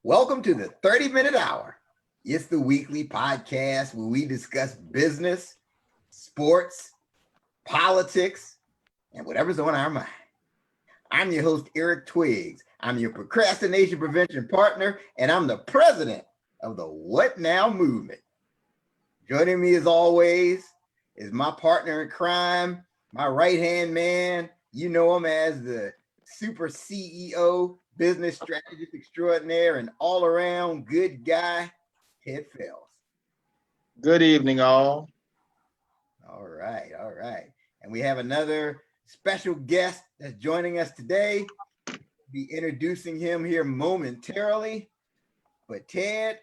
Welcome to the 30-Minute Hour. It's the weekly podcast where we discuss business, sports, politics, and whatever's on our mind. I'm your host, Eric Twiggs. I'm your procrastination prevention partner, and I'm the president of the What Now movement. Joining me as always is my partner in crime, my right-hand man. You know him as the super CEO, business strategist extraordinaire, and all-around good guy, Ted Fells. Good evening, all. All right. And we have another special guest that's joining us today. We'll be introducing him here momentarily. But Ted,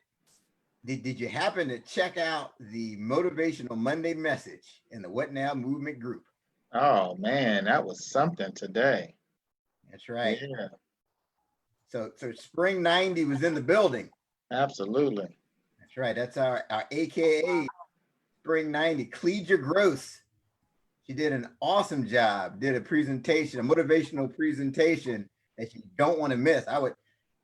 did you happen to check out the Motivational Monday message in the What Now movement group? Oh man, that was something today. That's right. Yeah, So Spring 90 was in the building. absolutely. That's right. That's our AKA Spring 90. Clegia Gross. She did an awesome job, did a presentation, a motivational presentation that you don't want to miss. I would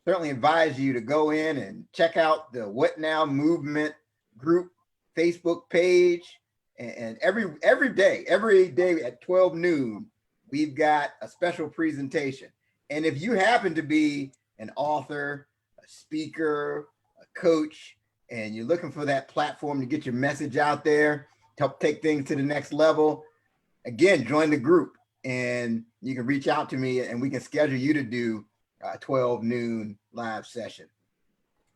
certainly advise you to go in and check out the What Now movement group Facebook page. And every day at 12 noon, we've got a special presentation. And if you happen to be an author, a speaker, a coach, and you're looking for that platform to get your message out there, to help take things to the next level, again, join the group and you can reach out to me and we can schedule you to do a 12 noon live session.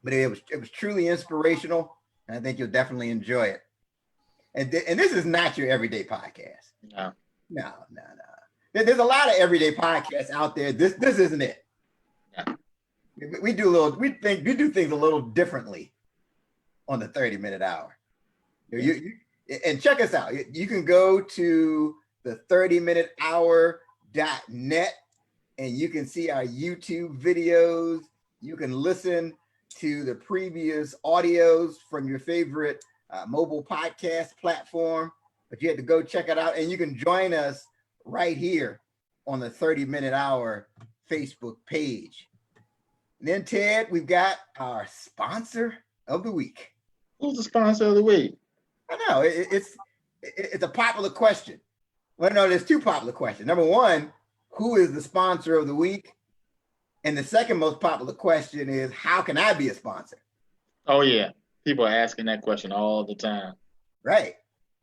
But it was truly inspirational, and I think you'll definitely enjoy it. And this is not your everyday podcast. No. There's a lot of everyday podcasts out there. This isn't it. Yeah. We do things a little differently on the 30-minute hour. And check us out. You can go to the 30minutehour.net and you can see our YouTube videos. You can listen to the previous audios from your favorite mobile podcast platform, but you have to go check it out, and you can join us right here on the 30-Minute Hour Facebook page. And then, Ted, we've got our sponsor of the week. Who's the sponsor of the week? I know it's a popular question. Well, no, there's two popular questions. Number one, who is the sponsor of the week? And the second most popular question is, how can I be a sponsor? Oh yeah, people are asking that question all the time. Right,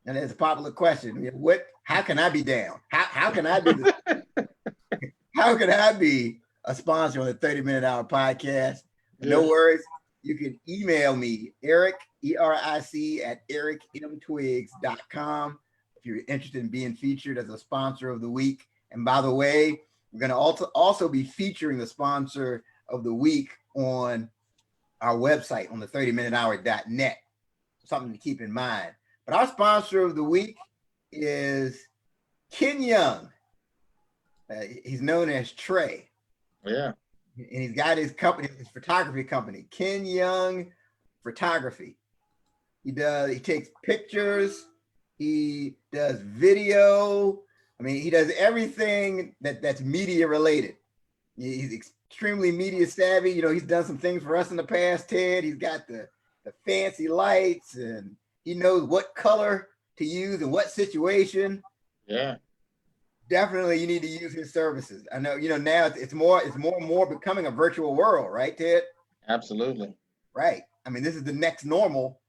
and it's a popular question. How can I be down? How can I be? How can I be a sponsor on the 30-Minute Hour podcast? Yeah. No worries. You can email me, Eric, ERIC, at ericmtwigs.com if you're interested in being featured as a sponsor of the week. And by the way, we're going to also be featuring the sponsor of the week on our website on the 30minutehour.net. Something to keep in mind. But our sponsor of the week is Ken Young. He's known as Trey. Yeah. And he's got his company, his photography company, Ken Young Photography. He takes pictures, he does video. I mean, he does everything that's media related. He's extremely media savvy. You know, he's done some things for us in the past, Ted. He's got the fancy lights, and he knows what color to use in what situation. Yeah. Definitely, you need to use his services. I know, now it's more and more becoming a virtual world, right, Ted? Absolutely. Right. I mean, this is the next normal,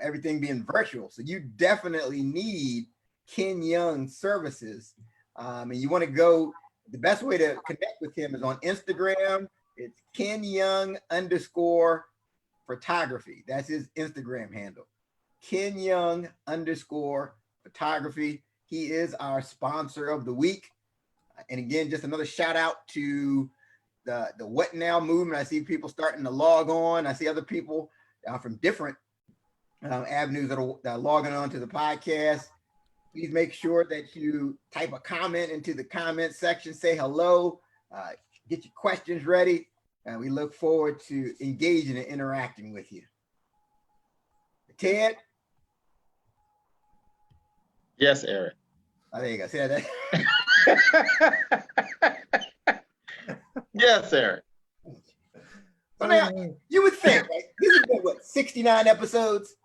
everything being virtual. So you definitely need Ken Young services. And you want to go, the best way to connect with him is on Instagram. It's Ken Young _photography. That's his Instagram handle. Ken Young _photography. He is our sponsor of the week. And again, just another shout out to the What Now movement. I see people starting to log on. I see other people from different avenues that are logging on to the podcast. Please make sure that you type a comment into the comment section, say hello, get your questions ready. And we look forward to engaging and interacting with you. Ted? Yes, Eric. Oh, there you go. See that? Yes, Eric. I mean, you would think, right? This has been what, 69 episodes?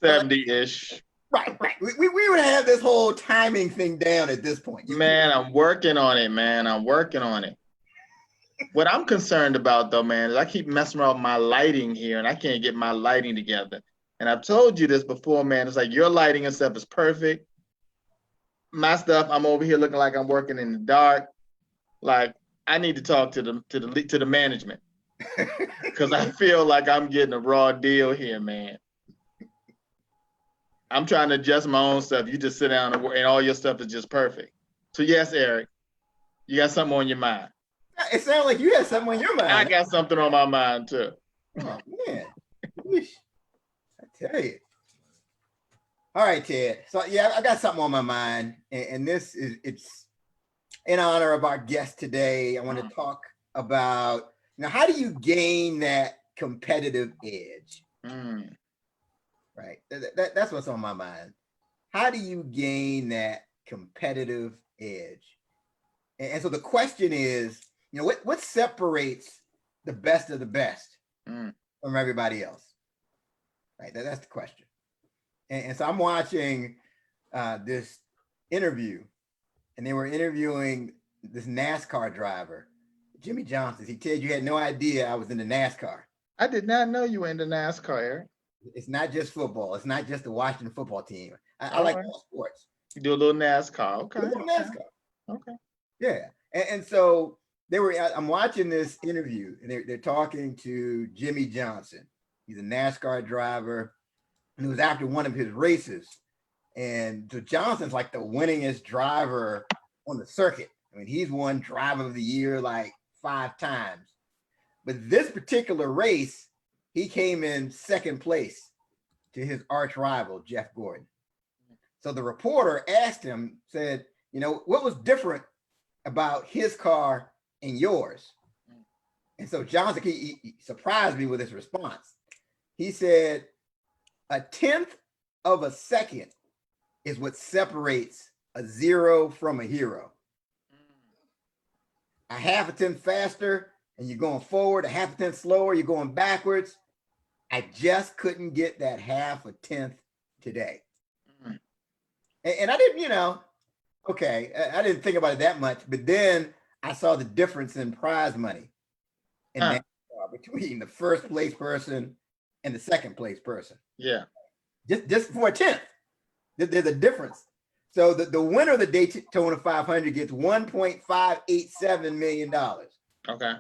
70-ish. Right. We would have this whole timing thing down at this point. Man, I'm working on it, man. I'm working on it. What I'm concerned about, though, man, is I keep messing around with my lighting here, and I can't get my lighting together. And I've told you this before, man. It's like your lighting and stuff is perfect. My stuff, I'm over here looking like I'm working in the dark. Like I need to talk to the management because I feel like I'm getting a raw deal here, man. I'm trying to adjust my own stuff. You just sit down and all your stuff is just perfect. So yes, Eric, you got something on your mind. It sounds like you had something on your mind. I got something on my mind too. Oh man, I tell you. All right, Ted. So yeah, I got something on my mind, and it's in honor of our guest today. I want to talk about how do you gain that competitive edge? Right. That's what's on my mind. How do you gain that competitive edge? And so the question is, what separates the best of the best from everybody else? Right. That's the question. And so I'm watching this interview, and they were interviewing this NASCAR driver, Jimmy Johnson. He said, you had no idea I was into NASCAR. I did not know you were into NASCAR, Eric. It's not just football. It's not just the Washington football team. I like all sports. You do a little NASCAR. Okay. A little NASCAR. Okay. Yeah. And so I'm watching this interview, and they're talking to Jimmy Johnson. He's a NASCAR driver, and it was after one of his races. And so Johnson's like the winningest driver on the circuit. I mean, he's won driver of the year like 5 times. But this particular race, he came in second place to his arch rival, Jeff Gordon. So the reporter asked him, said, what was different about his car and yours? And so Johnson, he surprised me with his response. He said, 1/10 of a second is what separates a zero from a hero. A 1/2 faster and you're going forward, a 1/2 slower, you're going backwards. I just couldn't get that 1/2 today. And I didn't, I didn't think about it that much, but then I saw the difference in prize money in NASCAR between the first place person and the second place person. Yeah. Just for 1/10. There's a difference. So the winner of the Daytona 500 gets $1.587 million. Okay.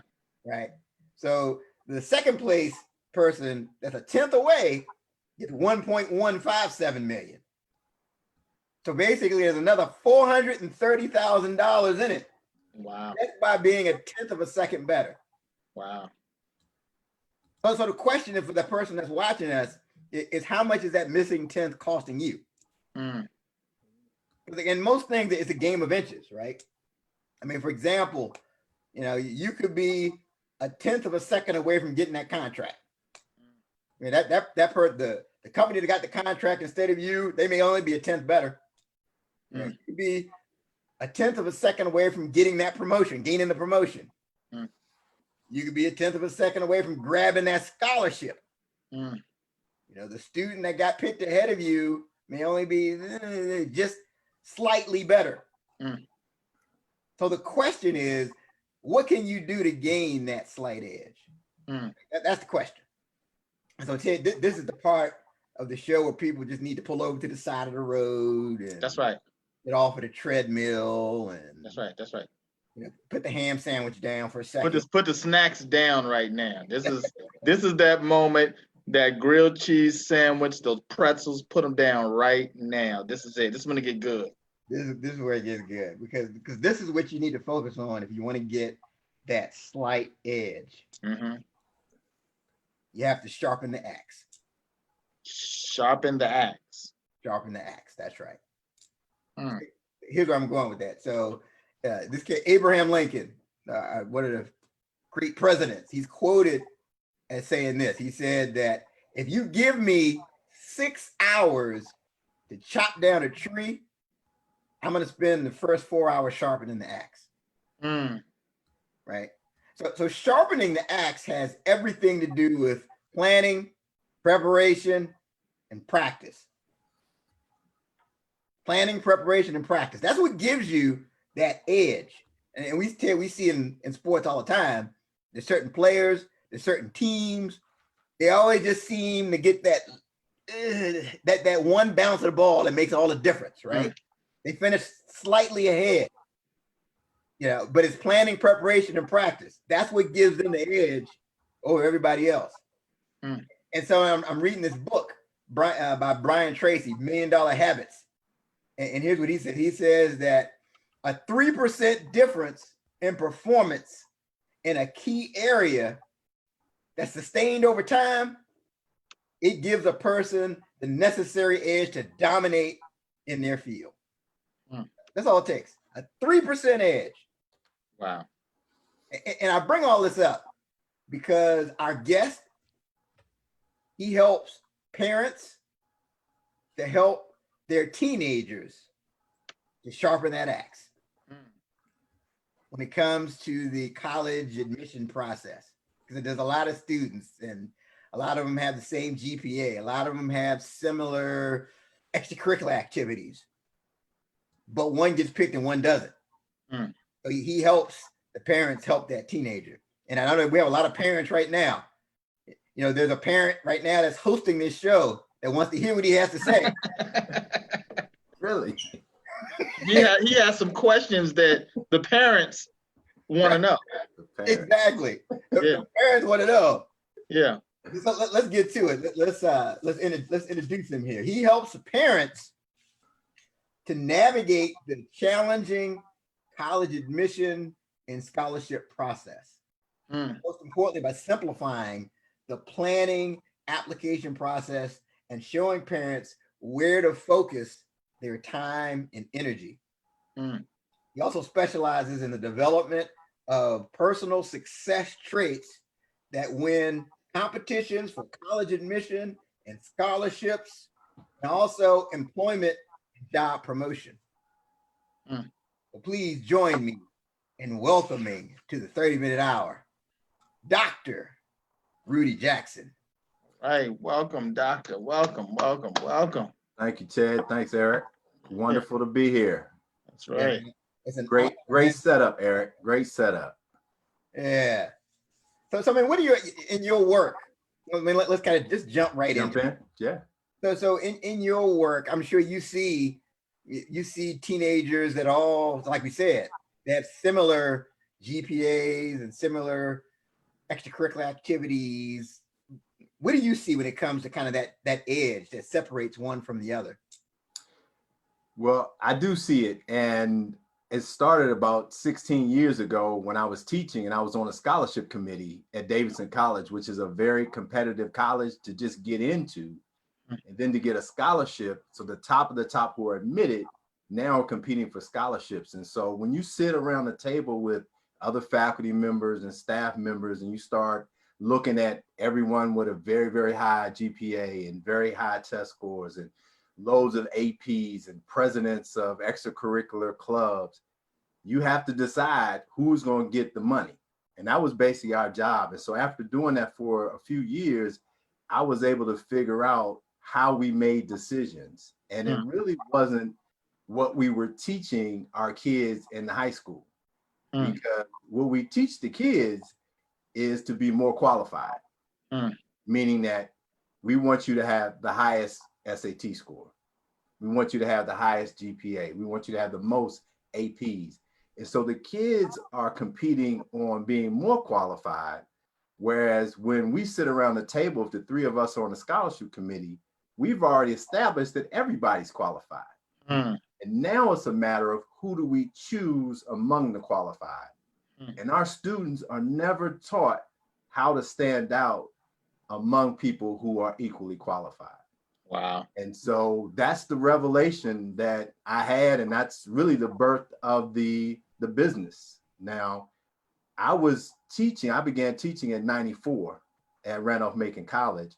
Right. So the second place person that's 1/10 away gets $1.157 million. So basically there's another $430,000 in it. Wow. Just by being 1/10 of a second better. Wow. So the question for the person that's watching us is how much is that missing 10th costing you? In most things, it's a game of inches, right? I mean, for example, you could be 1/10 of a second away from getting that contract. I mean, the company that got the contract instead of you, they may only be 1/10 better. You could be 1/10 of a second away from getting that promotion, gaining the promotion. You could be 1/10 of a second away from grabbing that scholarship. The student that got picked ahead of you may only be just slightly better. So the question is, what can you do to gain that slight edge? That's the question. And so Ted, this is the part of the show where people just need to pull over to the side of the road and that's right. Get off of the treadmill and that's right. Put the ham sandwich down for a second. Put the snacks down right now. This is that moment. That grilled cheese sandwich, those pretzels, put them down right now. This is it. This is gonna get good. This is where it gets good because this is what you need to focus on if you want to get that slight edge. You have to sharpen the axe. Sharpen the axe. Sharpen the axe. That's right. Here's where I'm going with that. So this kid, Abraham Lincoln, one of the great presidents, he's quoted as saying this. He said that if you give me 6 hours to chop down a tree, I'm going to spend the first 4 hours sharpening the axe. Right. So sharpening the axe has everything to do with planning, preparation, and practice. Planning, preparation, and practice. That's what gives you that edge. And we see in sports all the time. There's certain players, there's certain teams. They always just seem to get that one bounce of the ball that makes all the difference, right? They finish slightly ahead, but it's planning, preparation, and practice. That's what gives them the edge over everybody else. And so I'm reading this book by Brian Tracy, $1 Million Habits. And here's what he said. He says that a 3% difference in performance in a key area that's sustained over time, it gives a person the necessary edge to dominate in their field. That's all it takes. A 3% edge. Wow. And I bring all this up because our guest, he helps parents to help their teenagers to sharpen that axe when it comes to the college admission process. Because there's a lot of students and a lot of them have the same GPA. A lot of them have similar extracurricular activities, but one gets picked and one doesn't. So he helps the parents help that teenager. And I know we have a lot of parents right now. There's a parent right now that's hosting this show that wants to hear what he has to say. Really? He has some questions that the parents want to know. Exactly. The parents want to know. Yeah. So let's get to it. Let's introduce him here. He helps parents to navigate the challenging college admission and scholarship process. Most importantly, by simplifying the planning, application process, and showing parents where to focus their time and energy. He also specializes in the development of personal success traits that win competitions for college admission and scholarships, and also employment and job promotion. So please join me in welcoming to the 30-minute hour, Dr. Rudy Jackson. Hey, welcome, doctor. Welcome. Thank you, Ted. Thanks, Eric. Wonderful to be here. That's right. It's an great setup, Eric. Great setup. Yeah. So I mean, what are you in your work? I mean, let's kind of just jump into it. Yeah. So in your work, I'm sure you see teenagers that all, like we said, they have similar GPAs and similar extracurricular activities. What do you see when it comes to kind of that edge that separates one from the other? Well, I do see it. And it started about 16 years ago when I was teaching and I was on a scholarship committee at Davidson College, which is a very competitive college to just get into. And then to get a scholarship, so the top of the top who are admitted now are competing for scholarships. And so when you sit around the table with other faculty members and staff members and you start looking at everyone with a very, very high GPA and very high test scores and loads of APs and presidents of extracurricular clubs, you have to decide who's going to get the money. And that was basically our job. And so after doing that for a few years, I was able to figure out how we made decisions. And it really wasn't what we were teaching our kids in the high school. Because what we teach the kids is to be more qualified, meaning that we want you to have the highest SAT score. We want you to have the highest GPA. We want you to have the most APs. And so the kids are competing on being more qualified. Whereas when we sit around the table, if the three of us are on the scholarship committee, we've already established that everybody's qualified. And now it's a matter of who do we choose among the qualified. And our students are never taught how to stand out among people who are equally qualified. Wow. And so that's the revelation that I had, and that's really the birth of the business. Now, I began teaching at 94 at Randolph-Macon College.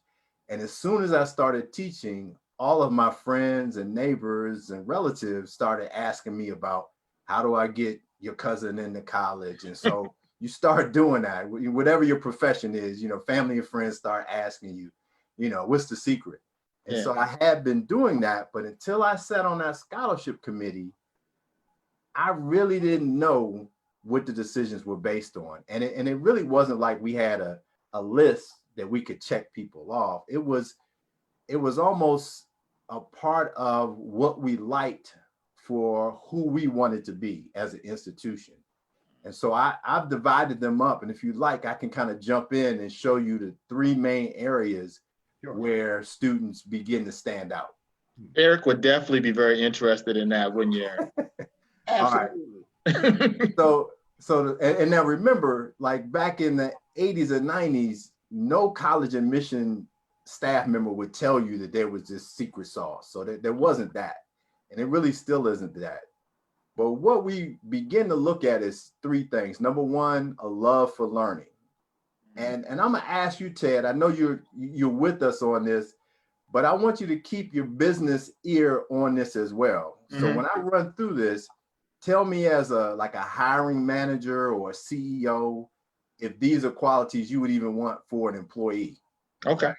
And as soon as I started teaching, all of my friends and neighbors and relatives started asking me about, how do I get your cousin into college? And so you start doing that. Whatever your profession is, you know, family and friends start asking you, you know, what's the secret? And so I had been doing that, but until I sat on that scholarship committee, I really didn't know what the decisions were based on. And it really wasn't like we had a list that we could check people off. It was almost a part of what we liked for who we wanted to be as an institution. And so I've divided them up. And if you like, I can kind of jump in and show you the three main areas where students begin to stand out. Eric would definitely be very interested in that, wouldn't you, Eric? Absolutely. And now remember, like back in the 80s and 90s, no college admission staff member would tell you that there was this secret sauce. So there wasn't that. And it really still isn't that. But what we begin to look at is three things. Number one, a love for learning. And I'm gonna ask you, Ted, I know you're with us on this, but I want you to keep your business ear on this as well. So when I run through this, tell me as a hiring manager or a CEO, if these are qualities you would even want for an employee. Okay.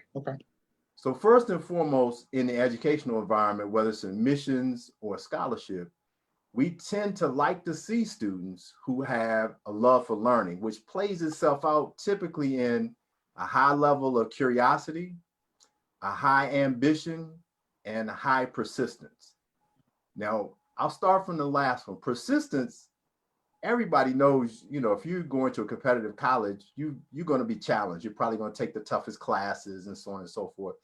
So first and foremost, in the educational environment, whether it's admissions or scholarship, we tend to like to see students who have a love for learning, which plays itself out typically in a high level of curiosity, a high ambition, and a high persistence. Now, I'll start from the last one. Persistence, everybody knows, you know, if you're going to a competitive college, you're going to be challenged. You're probably going to take the toughest classes and so on and so forth.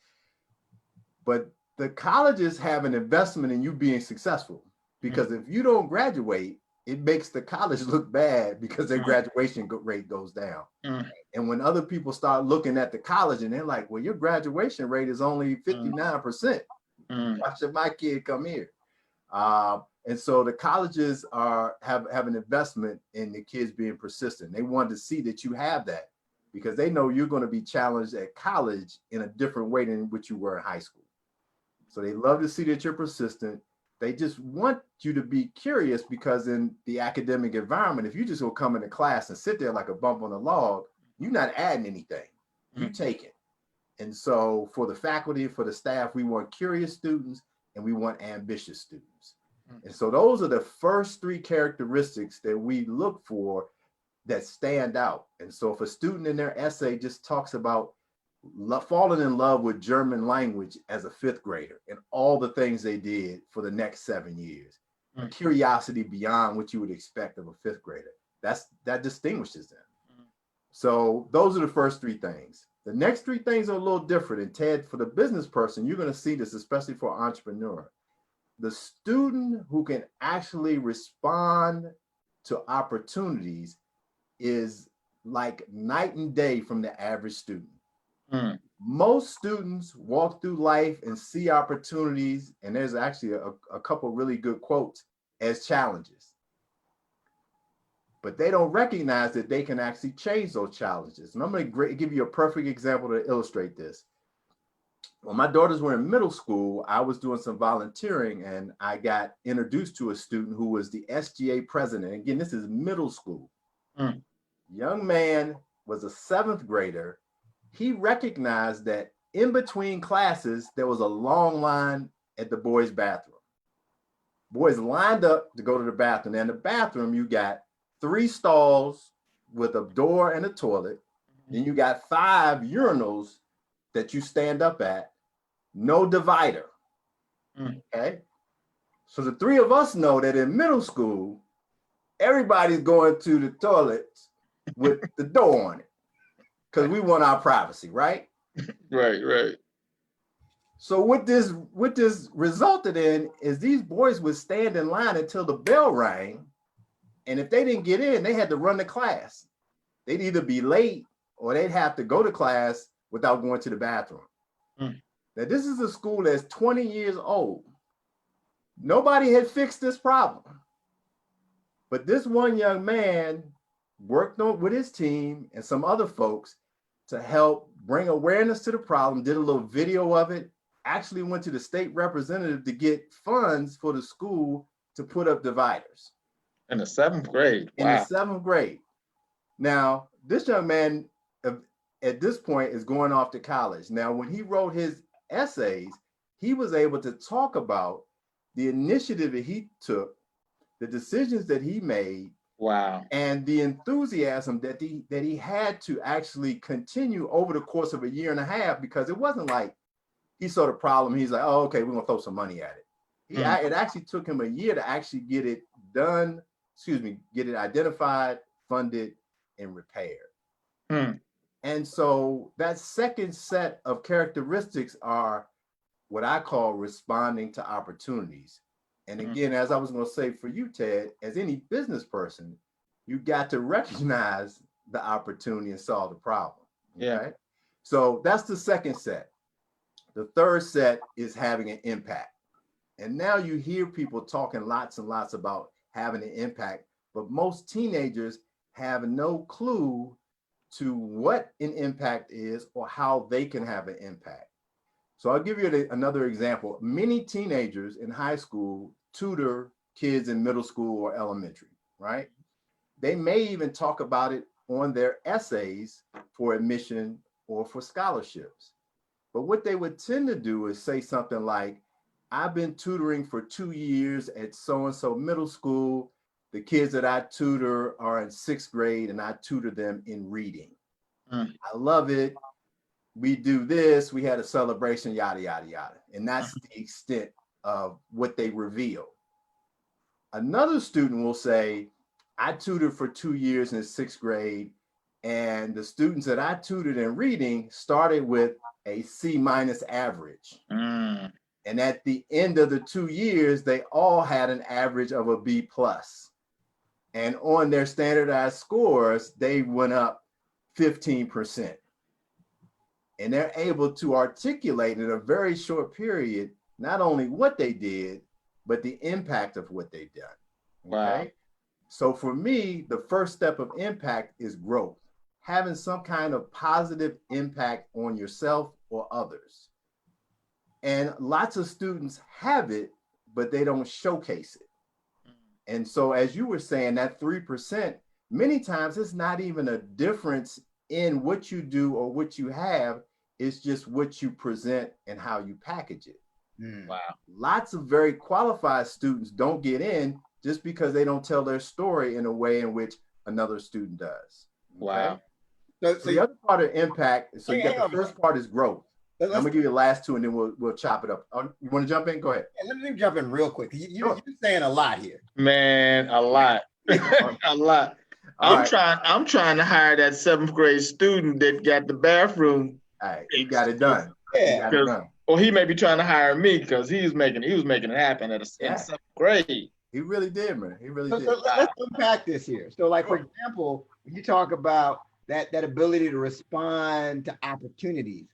But the colleges have an investment in you being successful, because if you don't graduate, it makes the college look bad because their graduation rate goes down. And when other people start looking at the college and they're like, well, your graduation rate is only 59%. Why should my kid come here? And so the colleges have an investment in the kids being persistent. They want to see that you have that because they know you're going to be challenged at college in a different way than what you were in high school. So they love to see that you're persistent. They just want you to be curious, because in the academic environment, if you just go come into class and sit there like a bump on a log, you're not adding anything. You take it. And so for the faculty, for the staff, we want curious students and we want ambitious students. And so those are the first three characteristics that we look for that stand out. And so if a student in their essay just talks about falling in love with German language as a fifth grader and all the things they did for the next 7 years, a curiosity beyond what you would expect of a fifth grader, that distinguishes them. So those are the first three things. The next three things are a little different. And Ted, for the business person, you're going to see this, especially for an entrepreneur. The student who can actually respond to opportunities is like night and day from the average student. Most students walk through life and see opportunities, and there's actually a couple really good quotes, as challenges. But they don't recognize that they can actually change those challenges. And I'm going to give you a perfect example to illustrate this. When my daughters were in middle school, I was doing some volunteering and I got introduced to a student who was the SGA president. Again, this is middle school. Young man was a seventh grader. He recognized that in between classes, there was a long line at the boys' bathroom. Boys lined up to go to the bathroom. And in the bathroom, you got 3 stalls with a door and a toilet. Then you got 5 urinals that you stand up at, no divider. Okay. So the 3 of us know that in middle school, everybody's going to the toilets with the door on it because we want our privacy, right? Right. So what this resulted in is these boys would stand in line until the bell rang. And if they didn't get in, they had to run the class. They'd either be late or they'd have to go to class without going to the bathroom. Now, this is a school that's 20 years old. Nobody had fixed this problem. But this one young man worked on with his team and some other folks to help bring awareness to the problem, did a little video of it, actually went to the state representative to get funds for the school to put up dividers. In the 7th grade. In the 7th grade. Now, this young man at this point is going off to college. Now, when he wrote his essays, he was able to talk about the initiative that he took, the decisions that he made, Wow. and the enthusiasm that he had to actually continue over the course of a year and a half, because it wasn't like he saw the problem. He's like, oh, okay, we're gonna throw some money at it. It actually took him a year to actually get it done, get it identified, funded, and repaired. And so that second set of characteristics are what I call responding to opportunities. And again, as I was going to say for you, Ted, as any business person, you got to recognize the opportunity and solve the problem. Okay. Yeah. So that's the second set. The third set is having an impact. And now you hear people talking lots and lots about having an impact, but most teenagers have no clue to what an impact is or how they can have an impact. So I'll give you another example. Many teenagers in high school tutor kids in middle school or elementary, right? They may even talk about it on their essays for admission or for scholarships. But what they would tend to do is say something like, I've been tutoring for 2 years at so-and-so middle school. The kids that I tutor are in 6th grade and I tutor them in reading. I love it. We do this, we had a celebration, yada, yada, yada. And that's the extent of what they reveal. Another student will say, I tutored for 2 years in 6th grade, and the students that I tutored in reading started with a C- average. And at the end of the 2 years, they all had an average of a B+. And on their standardized scores, they went up 15%. And they're able to articulate in a very short period, not only what they did, but the impact of what they've done. Okay. Wow. So for me, the first step of impact is growth, having some kind of positive impact on yourself or others. And lots of students have it, but they don't showcase it. And so as you were saying, that 3%, many times it's not even a difference in what you do or what you have. It's just what you present and how you package it. Wow. Lots of very qualified students don't get in just because they don't tell their story in a way in which another student does. Okay? Wow. So the other part of impact, so you got the first part is growth. I'm gonna give you the last two and then we'll chop it up. You want to jump in? Go ahead. Yeah, let me jump in real quick. You're saying a lot here. Man, a lot. A lot. I'm trying to hire that 7th grade student that got the bathroom. All right, you got it done. Yeah. Or he may be trying to hire me because he was making it happen in 7th grade. He really did, man. He really did. So let's unpack this here. So, like, for example, when you talk about that ability to respond to opportunities,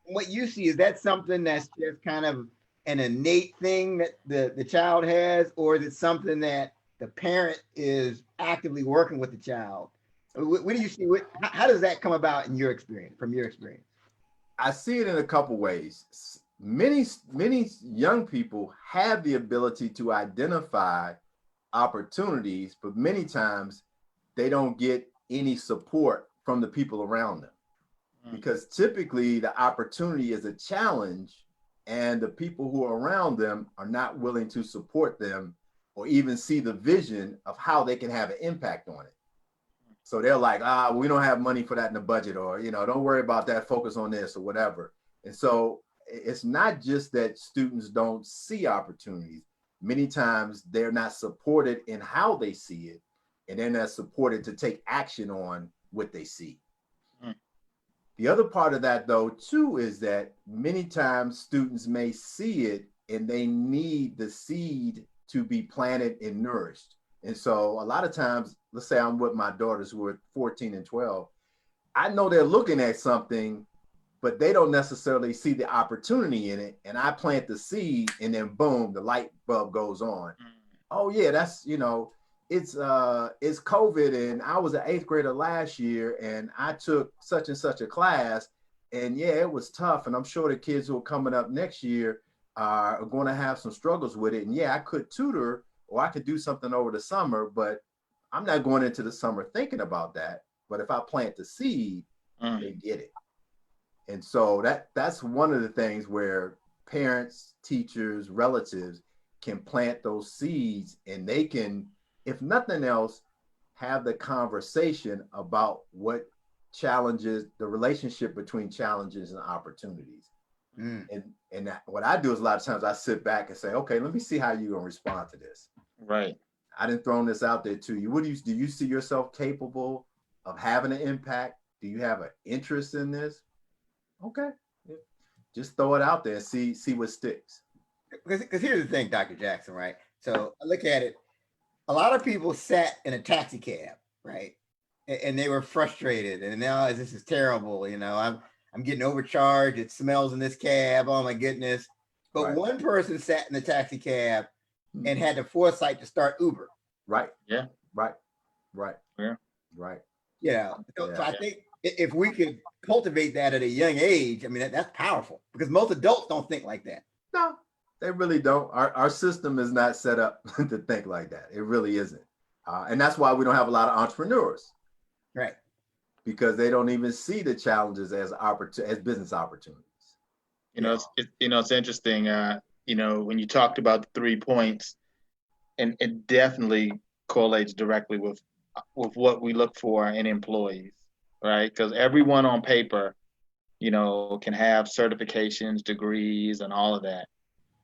what you see, is that something that's just kind of an innate thing that the child has, or is it something that the parent is actively working with the child? What do you see? How does that come about in your experience, from your experience? I see it in a couple ways. Many young people have the ability to identify opportunities, but many times they don't get any support from the people around them, because typically the opportunity is a challenge and the people who are around them are not willing to support them or even see the vision of how they can have an impact on it. So they're like, we don't have money for that in the budget, or, don't worry about that, focus on this or whatever. And so it's not just that students don't see opportunities. Many times they're not supported in how they see it, and they're not supported to take action on what they see. The other part of that, though, too, is that many times students may see it and they need the seed to be planted and nourished. And so a lot of times, let's say I'm with my daughters who are 14 and 12, I know they're looking at something, but they don't necessarily see the opportunity in it. And I plant the seed and then boom, the light bulb goes on. Oh yeah, that's, it's COVID, and I was an 8th grader last year and I took such and such a class, and yeah, it was tough. And I'm sure the kids who are coming up next year are going to have some struggles with it. And yeah, I could tutor or I could do something over the summer, but I'm not going into the summer thinking about that. but if I plant the seed, Mm. they get it. And so that's one of the things where parents, teachers, relatives can plant those seeds, and they can, if nothing else, have the conversation about what challenges, the relationship between challenges and opportunities. Mm. And what I do is a lot of times I sit back and say, okay, let me see how you're gonna respond to this. Right. I didn't throw this out there to you. Do you see yourself capable of having an impact? Do you have an interest in this? Okay. Just throw it out there and see what sticks. Because here's the thing, Dr. Jackson, right? So I look at it. A lot of people sat in a taxi cab, right? And they were frustrated, and now this is terrible. You know, I'm getting overcharged. It smells in this cab. Oh my goodness! But Right. one person sat in the taxi cab and had the foresight to start Uber. Right. Yeah. Right. Right. Yeah. Right. Yeah. So Yeah. I think if we could cultivate that at a young age, I mean, that's powerful, because most adults don't think like that. No, they really don't. Our system is not set up to think like that. It really isn't. And that's why we don't have a lot of entrepreneurs. Right. Because they don't even see the challenges as business opportunities. You know, it's interesting. You know, when you talked about the 3 points, and it definitely correlates directly with what we look for in employees, right? Because everyone on paper, you know, can have certifications, degrees, and all of that,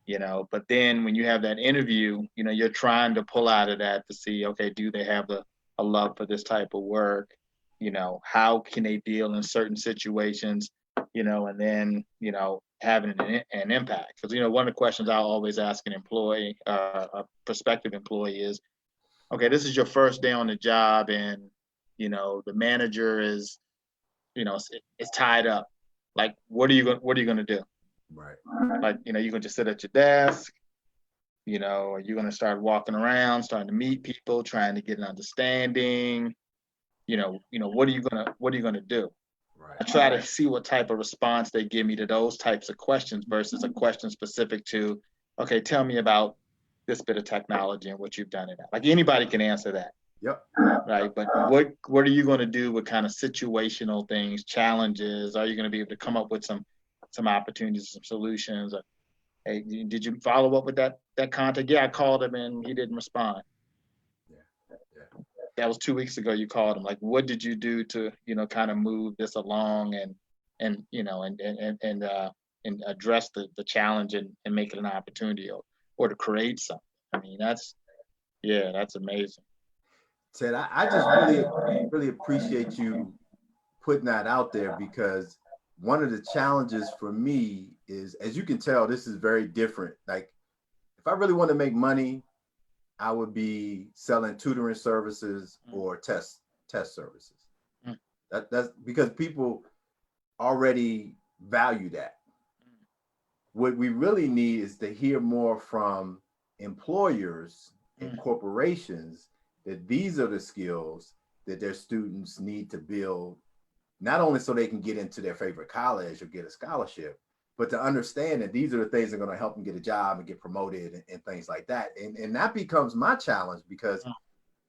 you know. But then when you have that interview, you know, you're trying to pull out of that to see, okay, do they have a love for this type of work? You know, how can they deal in certain situations? You know, and then, you know, having an impact. Because, you know, one of the questions I always ask an employee, a prospective employee is, okay, this is your first day on the job, and, you know, the manager is, you know, it's tied up. Like, what are you going to do? Right. Like, you know, you're going to just sit at your desk, you know, are you going to start walking around, starting to meet people, trying to get an understanding? You know, what are you going to do? Right. I try to see what type of response they give me to those types of questions versus a question specific to, okay, tell me about this bit of technology and what you've done in that. Like, anybody can answer that. Yep. Right. But what are you going to do with kind of situational things, challenges? Are you going to be able to come up with some opportunities, some solutions? Or, hey, did you follow up with that contact? Yeah, I called him and he didn't respond. Yeah. That was 2 weeks ago. You called him. Like, what did you do to, you know, kind of move this along and you know and address the challenge and make it an opportunity or to create something? I mean, that's amazing. Ted, I just really appreciate you putting that out there, because one of the challenges for me is, as you can tell, this is very different. Like, if I really want to make money, I would be selling tutoring services or test services. Mm. That's because people already value that. What we really need is to hear more from employers and corporations that these are the skills that their students need to build, not only so they can get into their favorite college or get a scholarship, but to understand that these are the things that are going to help them get a job and get promoted and things like that. And that becomes my challenge, because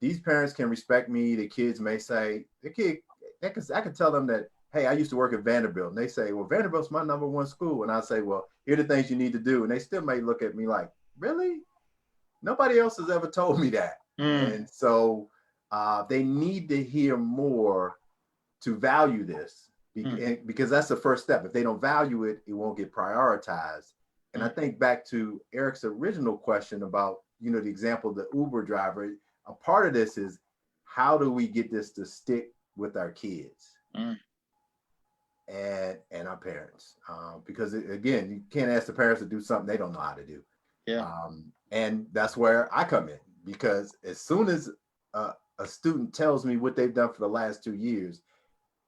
these parents can respect me. The kids may say, I can tell them that, hey, I used to work at Vanderbilt. And they say, well, Vanderbilt's my #1 school. And I say, well, here are the things you need to do. And they still may look at me like, really? Nobody else has ever told me that. And so they need to hear more to value this, because that's the first step. If they don't value it, it won't get prioritized. And I think back to Eric's original question about, you know, the example of the Uber driver, a part of this is, how do we get this to stick with our kids and our parents? Because again, you can't ask the parents to do something they don't know how to do. Yeah. And that's where I come in, because as soon as a student tells me what they've done for the last 2 years,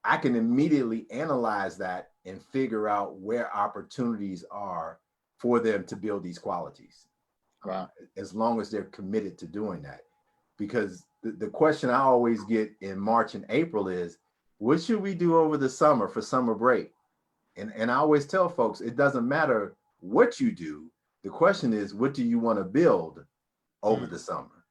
I can immediately analyze that and figure out where opportunities are for them to build these qualities. Wow. As long as they're committed to doing that. Because the question I always get in March and April is, what should we do over the summer for summer break? And I always tell folks, it doesn't matter what you do. The question is, what do you want to build over the summer?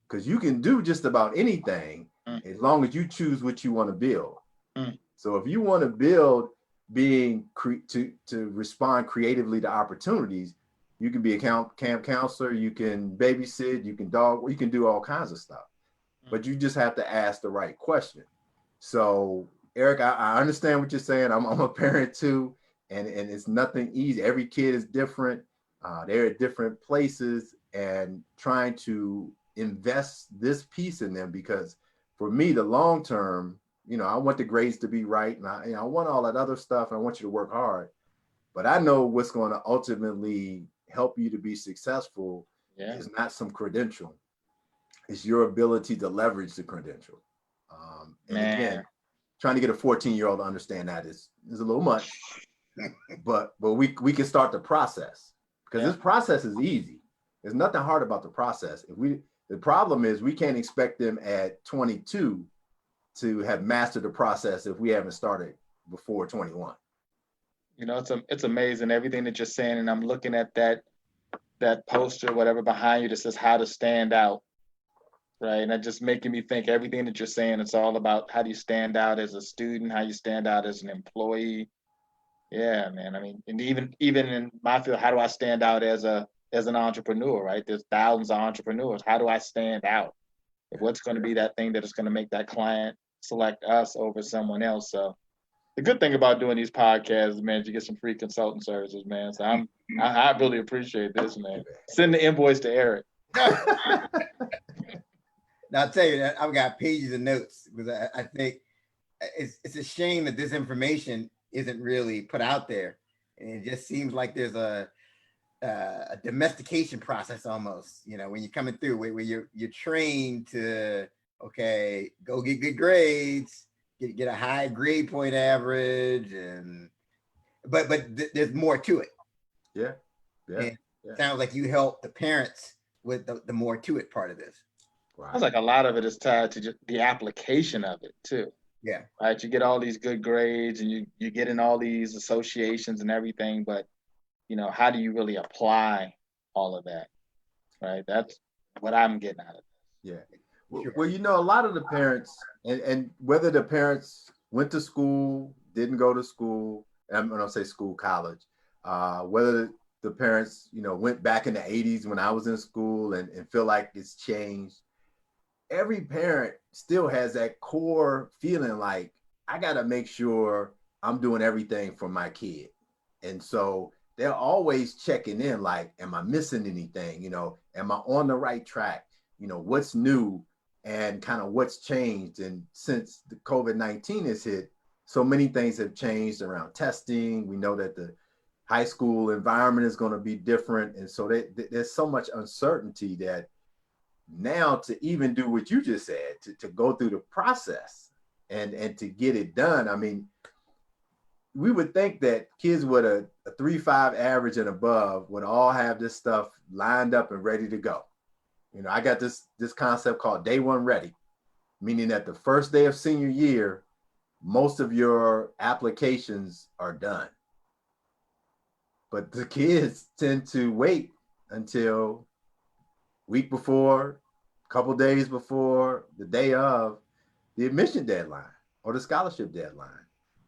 Because you can do just about anything, as long as you choose what you want to build. Mm. So if you want to build being to respond creatively to opportunities, you can be a camp counselor, you can babysit, you can dog, you can do all kinds of stuff. But you just have to ask the right question. So Eric, I understand what you're saying. I'm a parent too, and it's nothing easy. Every kid is different. They're at different places, and trying to invest this piece in them, because for me, the long term, I want the grades to be right, and I want all that other stuff, and I want you to work hard. But I know what's going to ultimately help you to be successful is not some credential. It's your ability to leverage the credential. And again, trying to get a 14-year-old to understand that is a little much, but we can start the process, because this process is easy. There's nothing hard about the process. The problem is we can't expect them at 22 to have mastered the process if we haven't started before 21. It's amazing everything that you're saying, and I'm looking at that poster, whatever behind you that says how to stand out, right? And that just making me think everything that you're saying, it's all about how do you stand out as a student, how you stand out as an employee. Yeah, man. I mean, and even in my field, how do I stand out as an entrepreneur, right? There's thousands of entrepreneurs. How do I stand out? What's going to be that thing that is going to make that client select us over someone else? So the good thing about doing these podcasts, man, is you get some free consulting services, man. So I really appreciate this, man. Send the invoice to Eric. Now I'll tell you that I've got pages of notes, because I think it's a shame that this information isn't really put out there, and it just seems like there's a domestication process almost. When you're coming through, where you're trained to go get good grades, get a high grade point average, but there's more to it. Yeah. It sounds like you help the parents with the more to it part of this. Right. Sounds like a lot of it is tied to just the application of it too. Yeah. Right. You get all these good grades, and you get in all these associations and everything, but how do you really apply all of that? Right. That's what I'm getting out of it. Yeah. Well, a lot of the parents, and whether the parents went to school, didn't go to school, I'm going to say school, college, whether the parents, went back in the 80s when I was in school and feel like it's changed. Every parent still has that core feeling like, I got to make sure I'm doing everything for my kid. And so they're always checking in, like, am I missing anything? Am I on the right track? What's new and kind of what's changed. And since the COVID-19 has hit, so many things have changed around testing. We know that the high school environment is going to be different. And so there's so much uncertainty that now to even do what you just said, to go through the process and to get it done. I mean, we would think that kids with a 3.5 average and above would all have this stuff lined up and ready to go. I got this concept called day one ready, meaning that the first day of senior year, most of your applications are done. But the kids tend to wait until week before, couple days before, the day of the admission deadline or the scholarship deadline.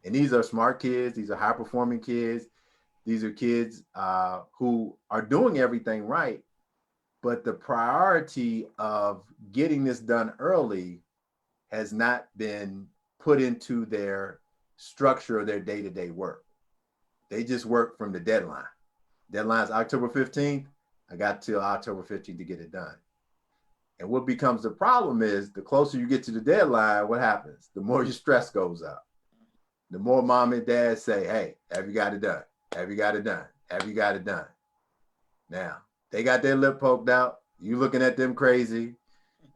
And these are smart kids. These are high performing kids. These are kids who are doing everything right. But the priority of getting this done early has not been put into their structure of their day-to-day work. They just work from the deadline. Deadline's October 15th. I got till October 15th to get it done. And what becomes the problem is the closer you get to the deadline, what happens? The more your stress goes up. The more mom and dad say, hey, have you got it done? Have you got it done? Have you got it done? Now, they got their lip poked out. You looking at them crazy.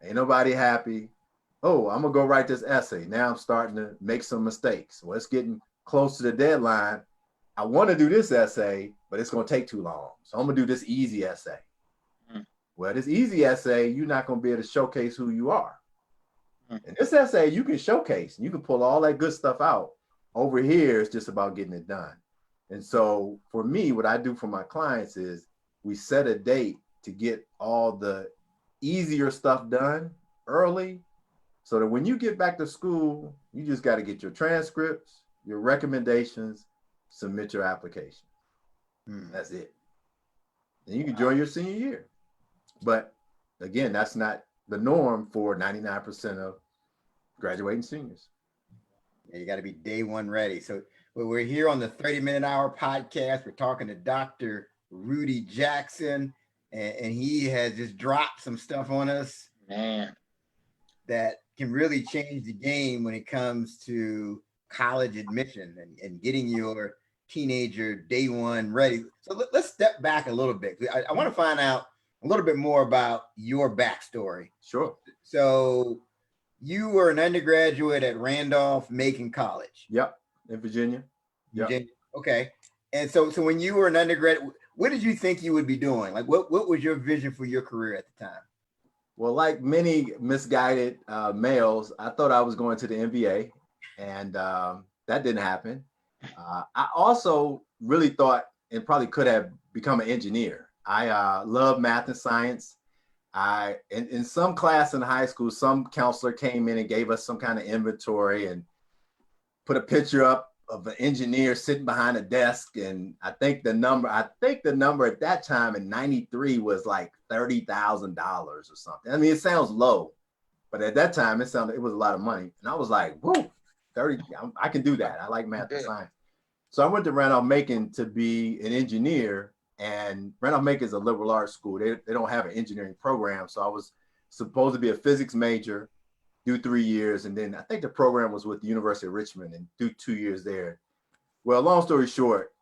Ain't nobody happy. Oh, I'm going to go write this essay. Now I'm starting to make some mistakes. Well, it's getting close to the deadline. I want to do this essay, but it's going to take too long. So I'm going to do this easy essay. Well, this easy essay, you're not going to be able to showcase who you are. And this essay, you can showcase. And you can pull all that good stuff out. Over here, it's just about getting it done. And so for me, what I do for my clients is we set a date to get all the easier stuff done early so that when you get back to school, you just got to get your transcripts, your recommendations, submit your application. That's it. And you can join your senior year. But again, that's not the norm for 99% of graduating seniors. Yeah, you got to be day one ready. So we're here on the 30-minute hour podcast. We're talking to Dr. Rudy Jackson, and he has just dropped some stuff on us, Man, that can really change the game when it comes to college admission and getting your teenager day one ready. So let's step back a little bit. I want to find out a little bit more about your backstory. Sure. So you were an undergraduate at Randolph-Macon College. Yep. In Virginia. Yep. Virginia. Okay. And so when you were an undergraduate, what did you think you would be doing? Like, what was your vision for your career at the time? Well, like many misguided males, I thought I was going to the NBA, and that didn't happen. I also really thought and probably could have become an engineer. I love math and science. In some class in high school, some counselor came in and gave us some kind of inventory and put a picture up of an engineer sitting behind a desk. And I think the number at that time in '93 was like $30,000 or something. I mean, it sounds low, but at that time it was a lot of money. And I was like, whoa, 30, I can do that. I like math and science. So I went to Randolph-Macon to be an engineer, and Randolph-Macon is a liberal arts school. They don't have an engineering program. So I was supposed to be a physics major, do 3 years. And then I think the program was with the University of Richmond and do 2 years there. Well, long story short,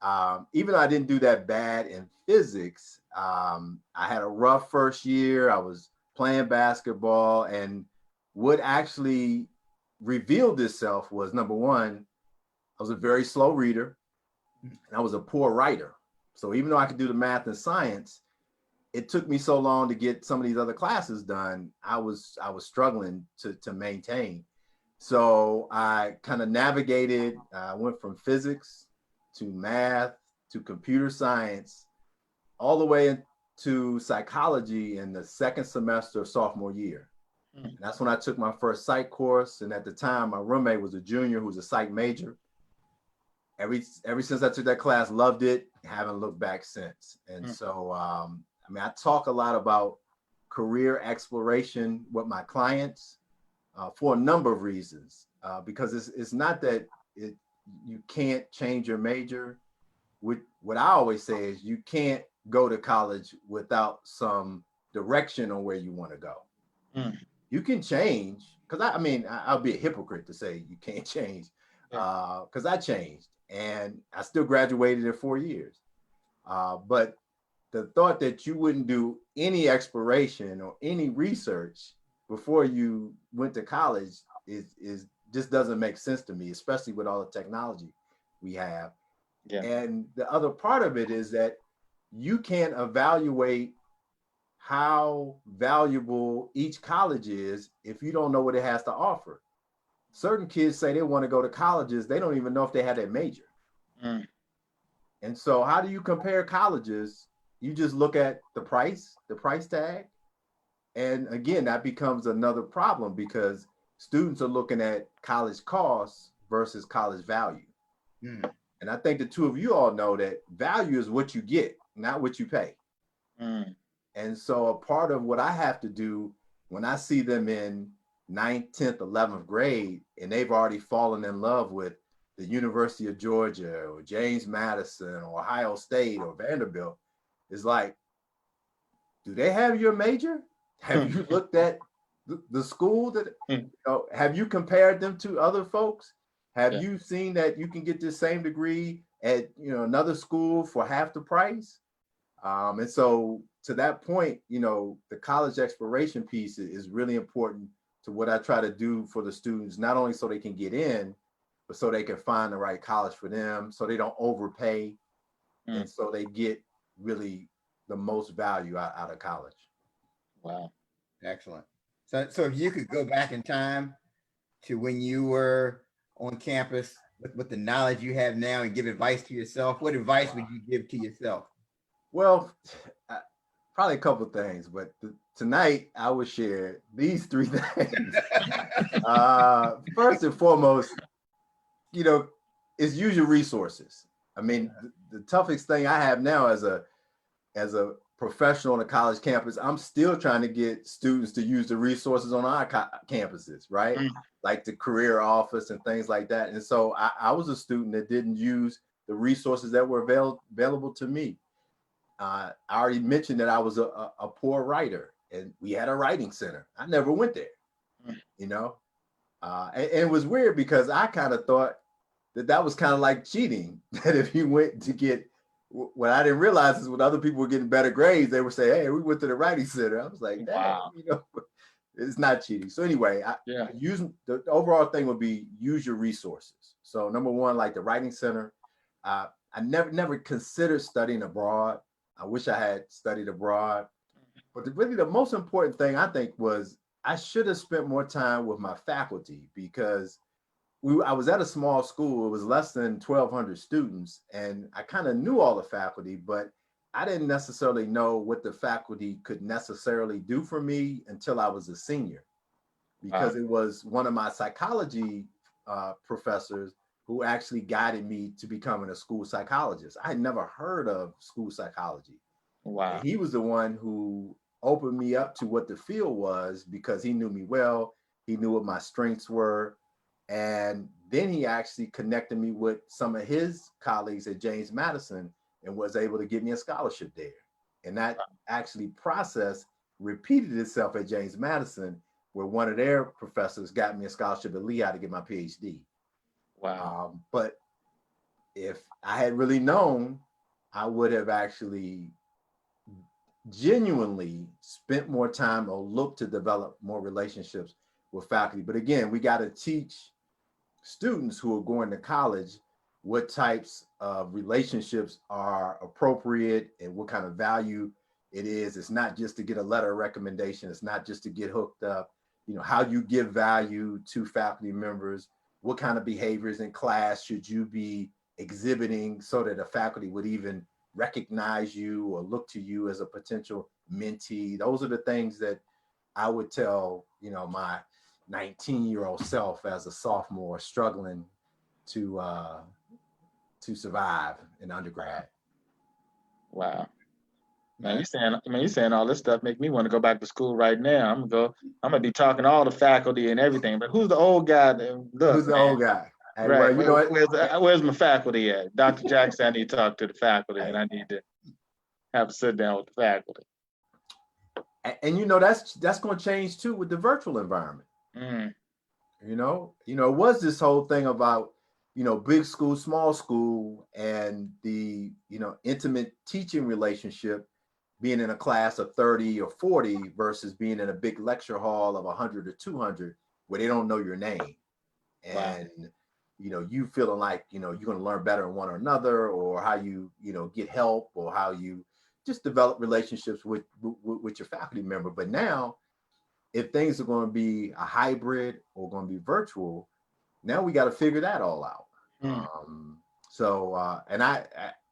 even though I didn't do that bad in physics, I had a rough first year. I was playing basketball, and what actually revealed itself was, number one, I was a very slow reader and I was a poor writer. So even though I could do the math and science, it took me so long to get some of these other classes done. I was struggling to maintain. So I kind of navigated, went from physics to math to computer science, all the way into psychology in the second semester of sophomore year. And that's when I took my first psych course. And at the time, my roommate was a junior who was a psych major. Ever since I took that class, loved it, haven't looked back since. And so, I mean, I talk a lot about career exploration with my clients for a number of reasons, because it's not that you can't change your major. What I always say is you can't go to college without some direction on where you want to go. You can change, because I mean, I'll be a hypocrite to say you can't change, because I changed and I still graduated in 4 years. But the thought that you wouldn't do any exploration or any research before you went to college is just doesn't make sense to me, especially with all the technology we have. Yeah. And the other part of it is that you can't evaluate how valuable each college is if you don't know what it has to offer. Certain kids say they want to go to colleges, they don't even know if they had a major. And so how do you compare colleges? You just look at the price tag. And again, that becomes another problem because students are looking at college costs versus college value. And I think the two of you all know that value is what you get, not what you pay. And so a part of what I have to do when I see them in 9th, 10th, 11th grade, and they've already fallen in love with the University of Georgia or James Madison or Ohio State or Vanderbilt, is like, do they have your major? Have you looked at the school that, have you compared them to other folks? Have you seen that you can get the same degree at another school for half the price? And so to that point, the college exploration piece is really important to what I try to do for the students, not only so they can get in, but so they can find the right college for them, so they don't overpay, and so they get really the most value out of college. Wow. Excellent. So if you could go back in time to when you were on campus with the knowledge you have now and give advice to yourself, what advice would you give to yourself? Well, probably a couple of things, but tonight I would share these 3 things. First and foremost, is use your resources. I mean, the toughest thing I have now as a professional on a college campus, I'm still trying to get students to use the resources on our campuses, right? Like the career office and things like that. And so I was a student that didn't use the resources that were available to me. I already mentioned that I was a poor writer, and we had a writing center. I never went there, and it was weird because I kind of thought that was kind of like cheating, that if you went to get, what I didn't realize is when other people were getting better grades, they would say, hey, we went to the writing center. I was like, wow. It's not cheating. So anyway, the overall thing would be use your resources. So number one, like the writing center, I never considered studying abroad. I wish I had studied abroad. But really the most important thing I think was I should have spent more time with my faculty, because I was at a small school. It was less than 1,200 students, and I kind of knew all the faculty, but I didn't necessarily know what the faculty could necessarily do for me until I was a senior, because it was one of my psychology professors who actually guided me to becoming a school psychologist. I had never heard of school psychology. Wow. And he was the one who opened me up to what the field was, because he knew me well. He knew what my strengths were. And then he actually connected me with some of his colleagues at James Madison and was able to get me a scholarship there. And that actually process repeated itself at James Madison, where one of their professors got me a scholarship at Lehigh to get my PhD. Wow. But if I had really known, I would have actually genuinely spent more time or looked to develop more relationships with faculty. But again, we got to teach students who are going to college what types of relationships are appropriate and what kind of value it is. It's not just to get a letter of recommendation. It's not just to get hooked up. How you give value to faculty members, what kind of behaviors in class should you be exhibiting so that a faculty would even recognize you or look to you as a potential mentee. Those are the things that I would tell, my 19-year-old self as a sophomore struggling to survive in undergrad. Wow. Man, you saying all this stuff make me want to go back to school right now. I'm gonna be talking to all the faculty and everything. But who's the old guy? Who's the old guy? Hey, right. Where's my faculty at? Dr. Jackson, I need to talk to the faculty, and I need to have a sit down with the faculty. And that's going to change too with the virtual environment. Was this whole thing about big school, small school, and the intimate teaching relationship, being in a class of 30 or 40 versus being in a big lecture hall of 100 or 200 where they don't know your name, and you feeling like you're going to learn better in one or another, or how you get help, or how you just develop relationships with your faculty member. But now, if things are going to be a hybrid or going to be virtual, now we got to figure that all out. And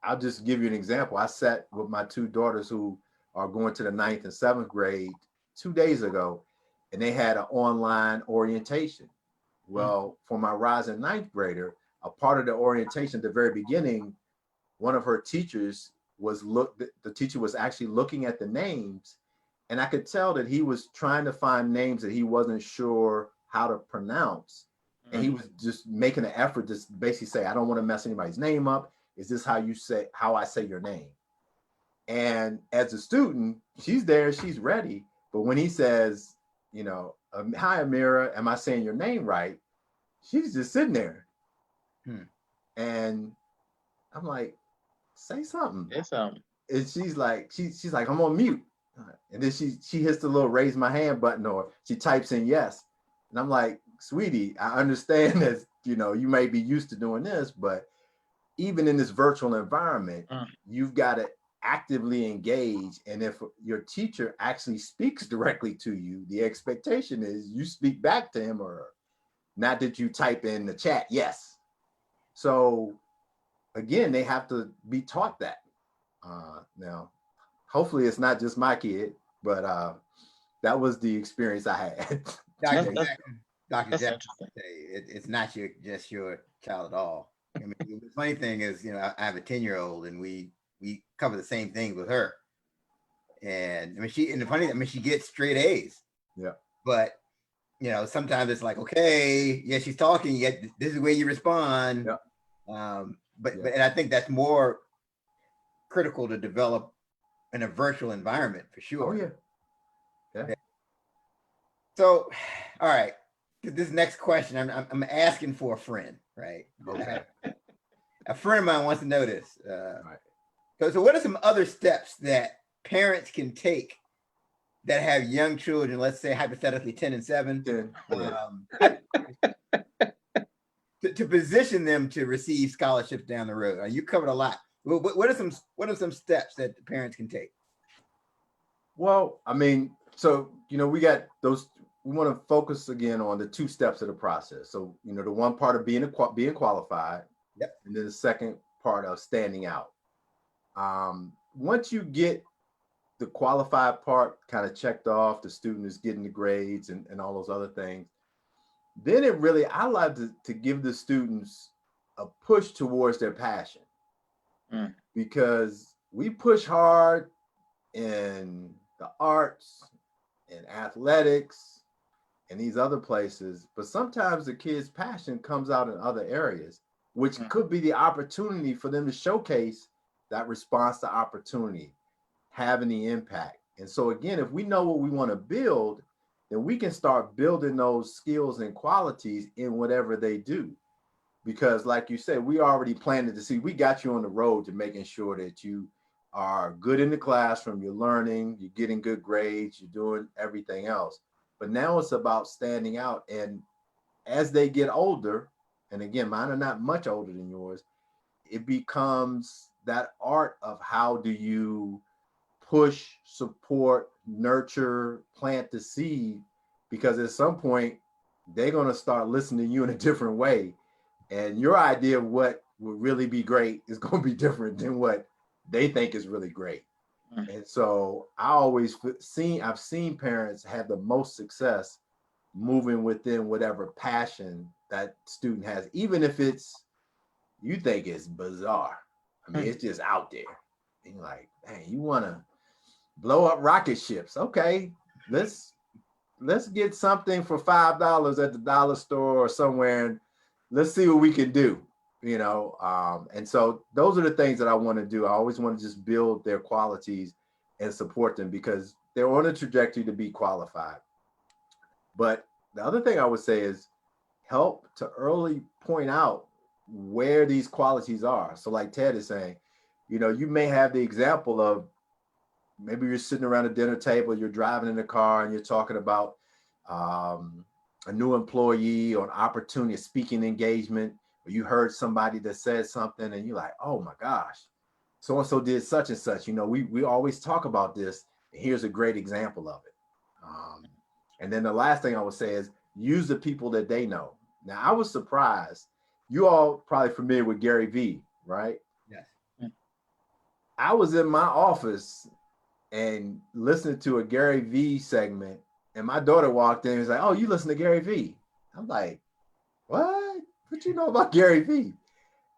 I'll just give you an example. I sat with my two daughters who are going to the 9th and 7th grade 2 days ago, and they had an online orientation. Well, for my rising 9th grader, a part of the orientation at the very beginning, one of her teachers the teacher was actually looking at the names, and I could tell that he was trying to find names that he wasn't sure how to pronounce. And he was just making an effort to basically say, I don't want to mess anybody's name up. Is this how I say your name? And as a student, she's there, she's ready. But when he says, hi, Amira, am I saying your name right? She's just sitting there. And I'm like, say something. Say something. And she's like, I'm on mute. And then she hits the little raise my hand button, or she types in yes. And I'm like, sweetie, I understand that, you may be used to doing this, but even in this virtual environment, you've got to actively engage. And if your teacher actually speaks directly to you, the expectation is you speak back to him or her, not that you type in the chat, yes. So again, they have to be taught that. Now, hopefully it's not just my kid, but that was the experience I had. Dr. Jackson, Dr. That's Jackson interesting. would say it's not just your child at all. I mean, the funny thing is, I have a 10-year-old and we cover the same things with her. And I mean, she gets straight A's. Yeah. But sometimes it's like, okay, yeah, she's talking, yet this is the way you respond. Yeah. But and I think that's more critical to develop in a virtual environment for sure. Oh yeah. Yeah. So, all right, this next question, I'm asking for a friend, right? Okay. A friend of mine wants to know this. Right. So what are some other steps that parents can take that have young children, let's say hypothetically 10 and 7, Yeah. to position them to receive scholarships down the road? You covered a lot. What are some steps that the parents can take? Well, I mean, so we got those. We want to focus again on the 2 steps of the process. So the one part of being qualified, yep, and then the second part of standing out. Once you get the qualified part kind of checked off, the student is getting the grades and all those other things, then I like to give the students a push towards their passion. Because we push hard in the arts and athletics and these other places, but sometimes the kid's passion comes out in other areas, which could be the opportunity for them to showcase that response to opportunity, having the impact. And so again, if we know what we want to build, then we can start building those skills and qualities in whatever they do. Because like you said, we already planted to see, we got you on the road to making sure that you are good in the classroom, you're learning, you're getting good grades, you're doing everything else. But now it's about standing out. And as they get older, and again, mine are not much older than yours, it becomes that art of how do you push, support, nurture, plant the seed, because at some point they're going to start listening to you in a different way. And your idea of what would really be great is going to be different than what they think is really great. And so I've seen parents have the most success moving within whatever passion that student has, even if you think it's bizarre. I mean, it's just out there. And you're like, hey, you want to blow up rocket ships? Okay, let's get something for $5 at the dollar store or somewhere, and let's see what we can do. And so those are the things that I want to do. I always want to just build their qualities and support them because they're on a trajectory to be qualified. But the other thing I would say is help to early point out where these qualities are. So like Ted is saying, you may have the example of maybe you're sitting around a dinner table, you're driving in a car and you're talking about a new employee or an opportunity, a speaking engagement, or you heard somebody that said something and you're like, oh my gosh, so-and-so did such and such. We always talk about this. And here's a great example of it. And then the last thing I would say is use the people that they know. Now, I was surprised. You all probably familiar with Gary Vee, right? Yes. I was in my office and listening to a Gary Vee segment, and my daughter walked in and was like, oh, you listen to Gary Vee? I'm like, what? What you know about Gary Vee?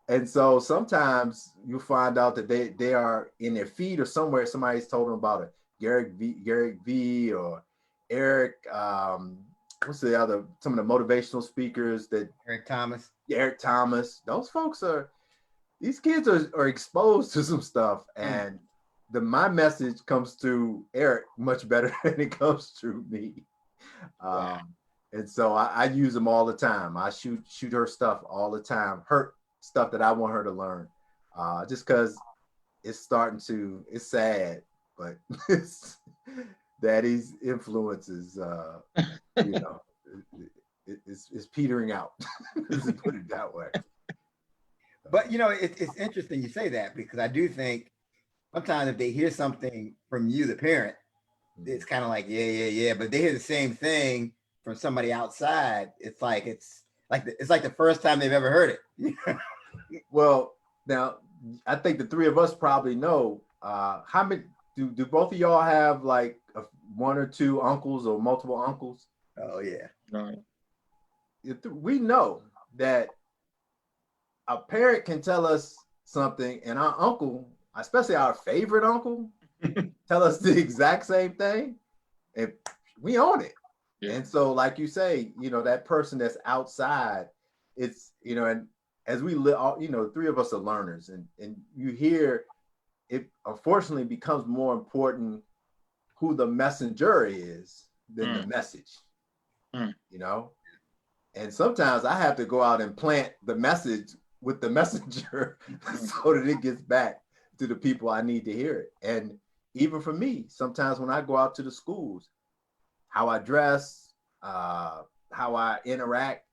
And so sometimes you find out that they are in their feed or somewhere, somebody's told them about it. Gary Vee or Eric, what's the other, some of the motivational speakers that Eric Thomas. Those folks these kids are exposed to some stuff, and my message comes through Eric much better than it comes through me. And so I use them all the time. I shoot her stuff all the time, her stuff that I want her to learn, just because it's sad, but daddy's influence is, it's petering out. Let's put it that way. But it's interesting you say that, because I do think sometimes if they hear something from you, the parent, it's kind of like, yeah. But they hear the same thing from somebody outside. It's like the first time they've ever heard it. Well, now I think the three of us probably know how many do both of y'all have like one or two uncles or multiple uncles? Oh yeah. Right. we know that a parent can tell us something, and our uncle, especially our favorite uncle, tell us the exact same thing, and we own it. Yeah. And so, like you say, that person that's outside, it's, and as we live, three of us are learners, and you hear it, unfortunately becomes more important who the messenger is than the message, and sometimes I have to go out and plant the message with the messenger so that it gets back to the people I need to hear it. And even for me, sometimes when I go out to the schools, how I dress, how I interact,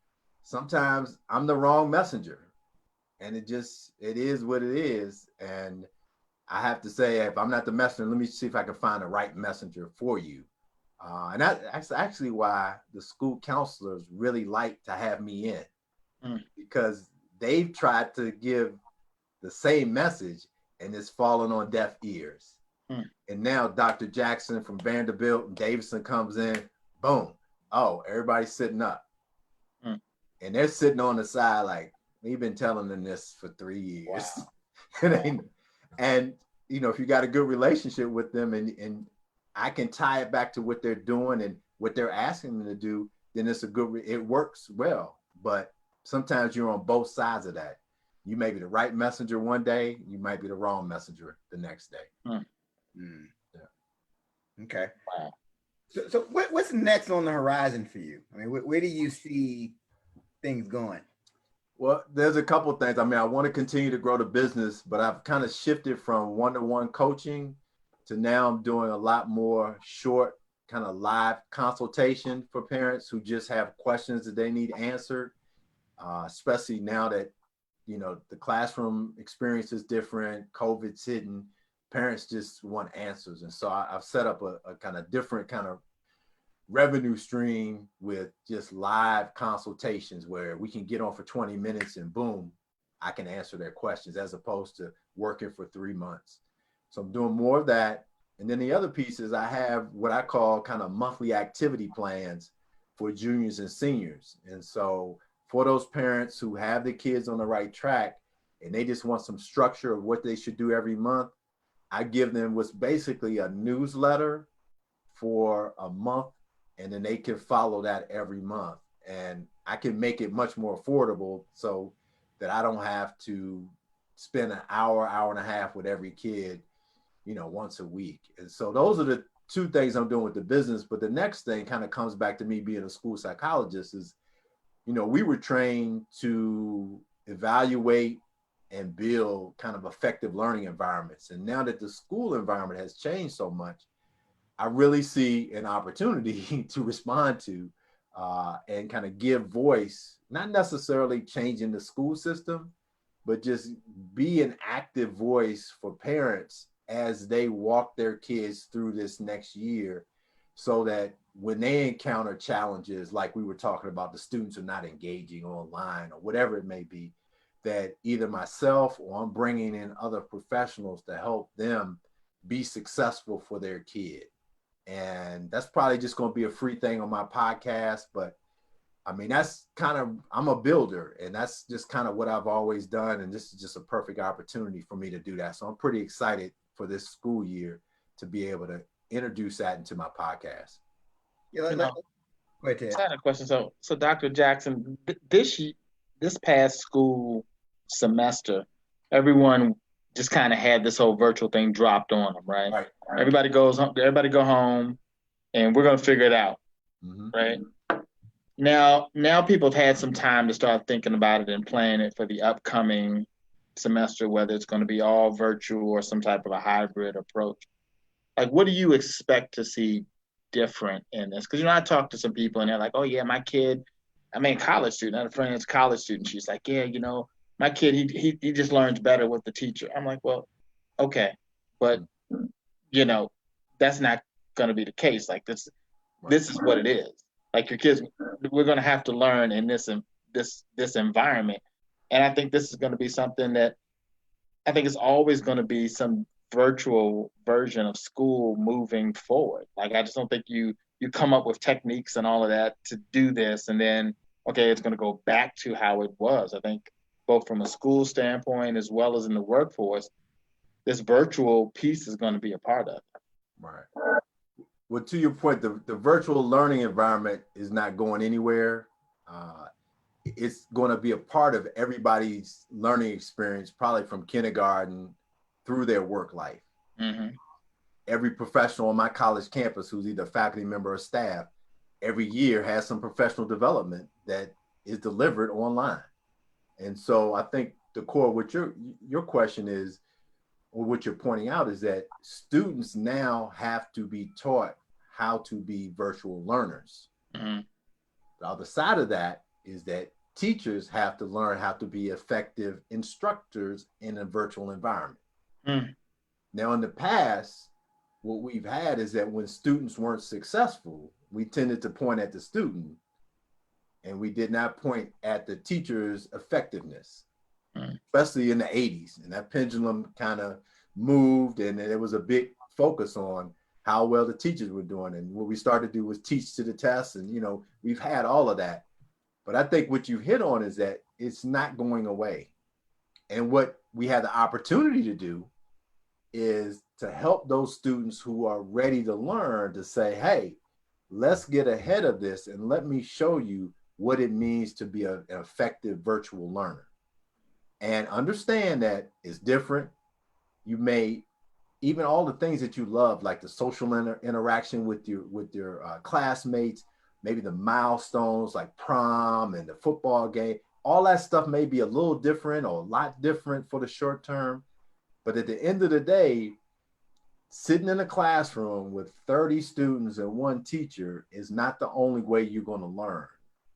sometimes I'm the wrong messenger, and it is what it is. And I have to say, if I'm not the messenger, let me see if I can find the right messenger for you. And that's actually why the school counselors really like to have me in, because they've tried to give the same message and it's fallen on deaf ears. And now Dr. Jackson from Vanderbilt and Davidson comes in, boom. Oh, everybody's sitting up. And they're sitting on the side like, we've been telling them this for 3 years. Wow. And if you got a good relationship with them and I can tie it back to what they're doing and what they're asking them to do, then it works well. But sometimes you're on both sides of that. You may be the right messenger one day, you might be the wrong messenger the next day. Yeah. Okay. Wow. So what's next on the horizon for you? I mean, where do you see things going? Well, there's a couple of things. I mean, I want to continue to grow the business, but I've kind of shifted from one-to-one coaching to now I'm doing a lot more short kind of live consultation for parents who just have questions that they need answered, especially now that, the classroom experience is different, COVID's hitting, parents just want answers. And so I've set up a kind of different kind of revenue stream with just live consultations where we can get on for 20 minutes and boom, I can answer their questions as opposed to working for 3 months. So I'm doing more of that. And then the other piece is I have what I call kind of monthly activity plans for juniors and seniors. And so for those parents who have the kids on the right track and they just want some structure of what they should do every month, I give them what's basically a newsletter for a month, and then they can follow that every month. And I can make it much more affordable so that I don't have to spend an hour and a half with every kid, once a week. And so those are the two things I'm doing with the business. But the next thing kind of comes back to me being a school psychologist is, we were trained to evaluate and build kind of effective learning environments. And now that the school environment has changed so much, I really see an opportunity to respond to and kind of give voice, not necessarily changing the school system, but just be an active voice for parents as they walk their kids through this next year, so that when they encounter challenges, like we were talking about, the students are not engaging online or whatever it may be, that either myself or I'm bringing in other professionals to help them be successful for their kid. And that's probably just going to be a free thing on my podcast. But I mean, that's kind of, I'm a builder, and that's just kind of what I've always done. And this is just a perfect opportunity for me to do that. So I'm pretty excited for this school year to be able to introduce that into my podcast. Yeah, wait, Ted. I had a question. So Dr. Jackson, this past school semester, everyone just kind of had this whole virtual thing dropped on them, right? Right. Everybody go home, and we're gonna figure it out, right? Now people have had some time to start thinking about it and planning it for the upcoming semester, whether it's going to be all virtual or some type of a hybrid approach. Like, what do you expect to see different in this? Because I talked to some people and they're like, "Oh yeah, my kid, college student. I had a friend that's a college student. She's like, yeah, my kid, he just learns better with the teacher." I'm like, well, okay, but that's not going to be the case. Like this is what it is. Like, your kids, we're going to have to learn in this environment. And I think this is going to be something that I think is always going to be some virtual version of school moving forward. Like, I just don't think you come up with techniques and all of that to do this, and then okay, it's going to go back to how it was. I think both from a school standpoint as well as in the workforce, this virtual piece is going to be a part of it. Right. Well, to your point, the virtual learning environment is not going anywhere. It's going to be a part of everybody's learning experience, probably from kindergarten through their work life. Mm-hmm. Every professional on my college campus who's either faculty member or staff, every year has some professional development that is delivered online. And so I think the core of what your question is, or what you're pointing out, is that students now have to be taught how to be virtual learners. Mm-hmm. The other side of that is that teachers have to learn how to be effective instructors in a virtual environment. Mm. Now, in the past, what we've had is that when students weren't successful, we tended to point at the student and we did not point at the teacher's effectiveness, especially in the 80s. And that pendulum kind of moved, and there was a big focus on how well the teachers were doing. And what we started to do was teach to the test. And, we've had all of that. But I think what you hit on is that it's not going away. And what we had the opportunity to do is to help those students who are ready to learn to say, hey, let's get ahead of this and let me show you what it means to be an effective virtual learner. And understand that it's different. You may, even all the things that you love, like the social interaction with your classmates, maybe the milestones like prom and the football game, all that stuff may be a little different or a lot different for the short term. But at the end of the day, sitting in a classroom with 30 students and one teacher is not the only way you're going to learn.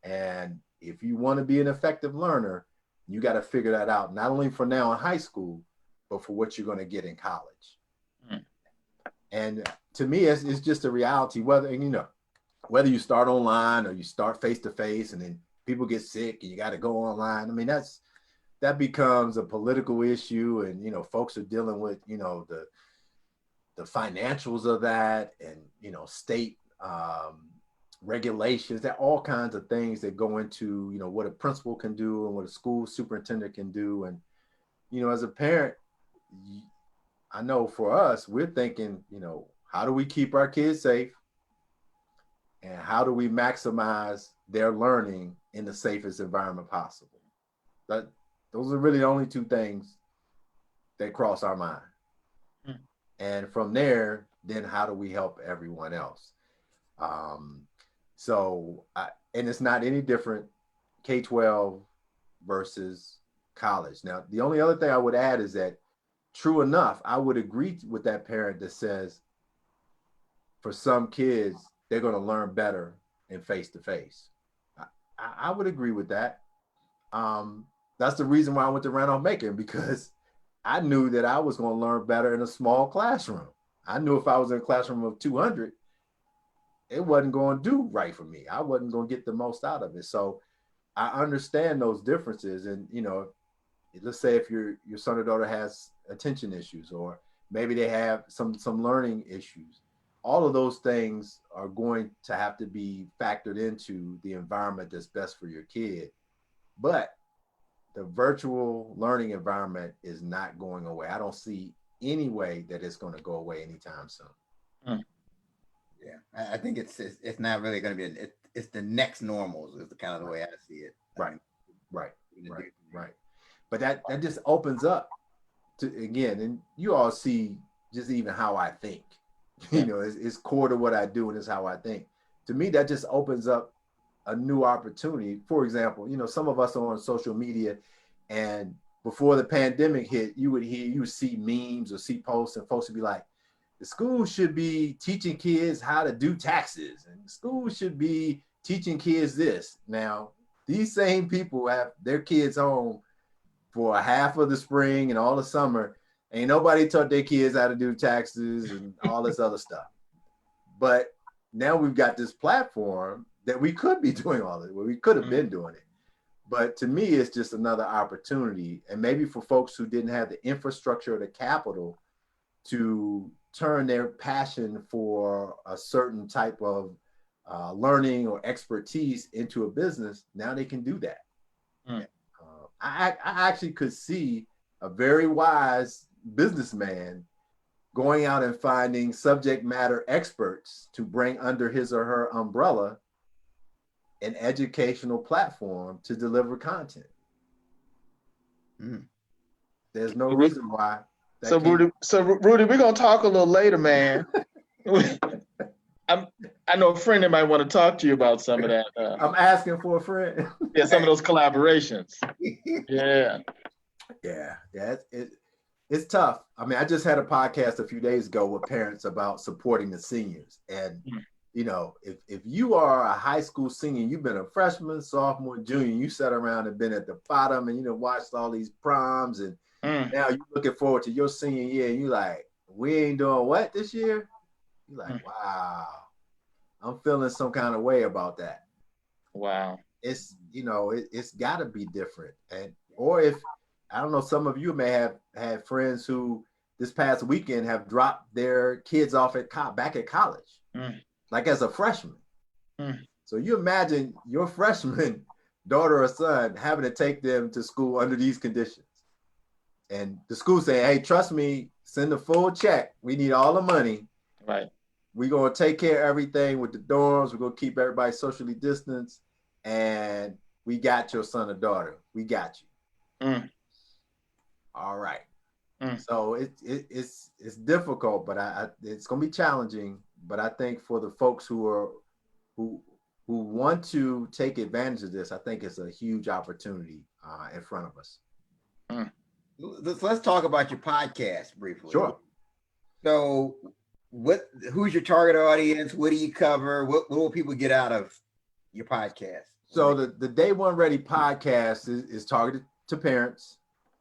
And if you want to be an effective learner, you got to figure that out, not only for now in high school, but for what you're going to get in college. Mm. And to me, it's just a reality, whether you start online or you start face-to-face and then people get sick and you got to go online. I mean, that becomes a political issue, and, folks are dealing with, the financials of that and, state regulations. There are all kinds of things that go into, what a principal can do and what a school superintendent can do. And, as a parent, I know for us, we're thinking, how do we keep our kids safe? And how do we maximize their learning in the safest environment possible? Those are really the only two things that cross our mind. Hmm. And from there, then how do we help everyone else? And it's not any different K-12 versus college. Now, the only other thing I would add is that, true enough, I would agree with that parent that says, for some kids, they're going to learn better in face-to-face. I would agree with that. That's the reason why I went to Randolph-Macon, because I knew that I was going to learn better in a small classroom. I knew if I was in a classroom of 200, it wasn't going to do right for me. I wasn't going to get the most out of it. So I understand those differences. And, let's say if your son or daughter has attention issues, or maybe they have some learning issues, all of those things are going to have to be factored into the environment that's best for your kid. But the virtual learning environment is not going away. I don't see any way that it's going to go away anytime soon. Mm. Yeah, I think it's not really going to be. It's the next normals is the kind of the way I see it. Right. But that just opens up to, again, and you all see just even how I think. It's core to what I do, and it's how I think. To me, that just opens up a new opportunity. For example, some of us are on social media, and before the pandemic hit, you would see memes or see posts, and folks would be like, the school should be teaching kids how to do taxes, and the school should be teaching kids this. Now, these same people have their kids home for a half of the spring and all the summer. Ain't nobody taught their kids how to do taxes and all this other stuff. But now we've got this platform that we could be doing all this, where we could have been doing it. But to me, it's just another opportunity. And maybe for folks who didn't have the infrastructure or the capital to turn their passion for a certain type of learning or expertise into a business, now they can do that. I actually could see a very wise businessman going out and finding subject matter experts to bring under his or her umbrella an educational platform to deliver content. There's no reason why. So Rudy, we're gonna talk a little later, man. I know a friend that might want to talk to you about some of that. I'm asking for a friend. Yeah, some of those collaborations. Yeah. It's tough. I mean, I just had a podcast a few days ago with parents about supporting the seniors. And, you know, if you are a high school senior, you've been a freshman, sophomore, junior, you sat around and been at the bottom and, you know, watched all these proms and now you're looking forward to your senior year and you like, we ain't doing what this year? You're like, wow, I'm feeling some kind of way about that. Wow. It's, you know, it's got to be different. And, or if, I don't know, some of you may have had friends who this past weekend have dropped their kids off at back at college, like as a freshman. So you imagine your freshman daughter or son having to take them to school under these conditions. And the school saying, hey, trust me, send the full check. We need all the money. Right. We're going to take care of everything with the dorms. We're going to keep everybody socially distanced. And we got your son or daughter. We got you. All right. So it's difficult, but it's going to be challenging. But I think for the folks who want to take advantage of this, I think it's a huge opportunity in front of us. Let's talk about your podcast briefly. Sure. So who's your target audience? What do you cover? What will people get out of your podcast? So the Day One Ready podcast is targeted to parents.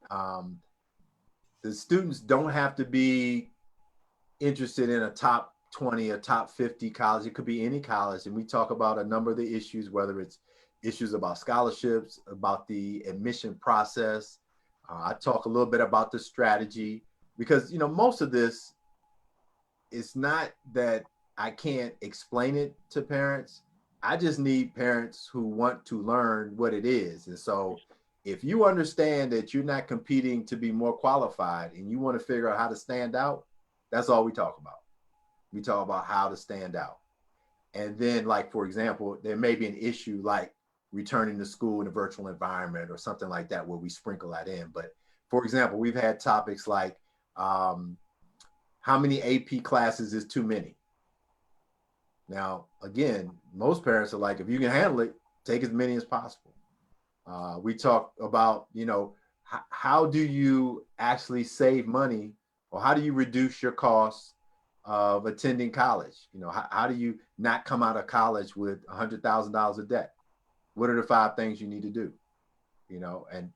The students don't have to be interested in a top 20 or top 50 college. It could be any college. And we talk about a number of the issues, whether it's issues about scholarships, about the admission process. I talk a little bit about the strategy because, you know, most of this, it's not that I can't explain it to parents. I just need parents who want to learn what it is. And so if you understand that you're not competing to be more qualified and you want to figure out how to stand out, that's all we talk about. We talk about how to stand out. And then, like, for example, there may be an issue like returning to school in a virtual environment or something like that where we sprinkle that in. But for example, we've had topics like how many AP classes is too many? Now, again, most parents are like, if you can handle it, take as many as possible. We talk about, you know, how do you actually save money or how do you reduce your costs of attending college? You know, how do you not come out of college with $100,000 of debt? What are the 5 things you need to do? You know, and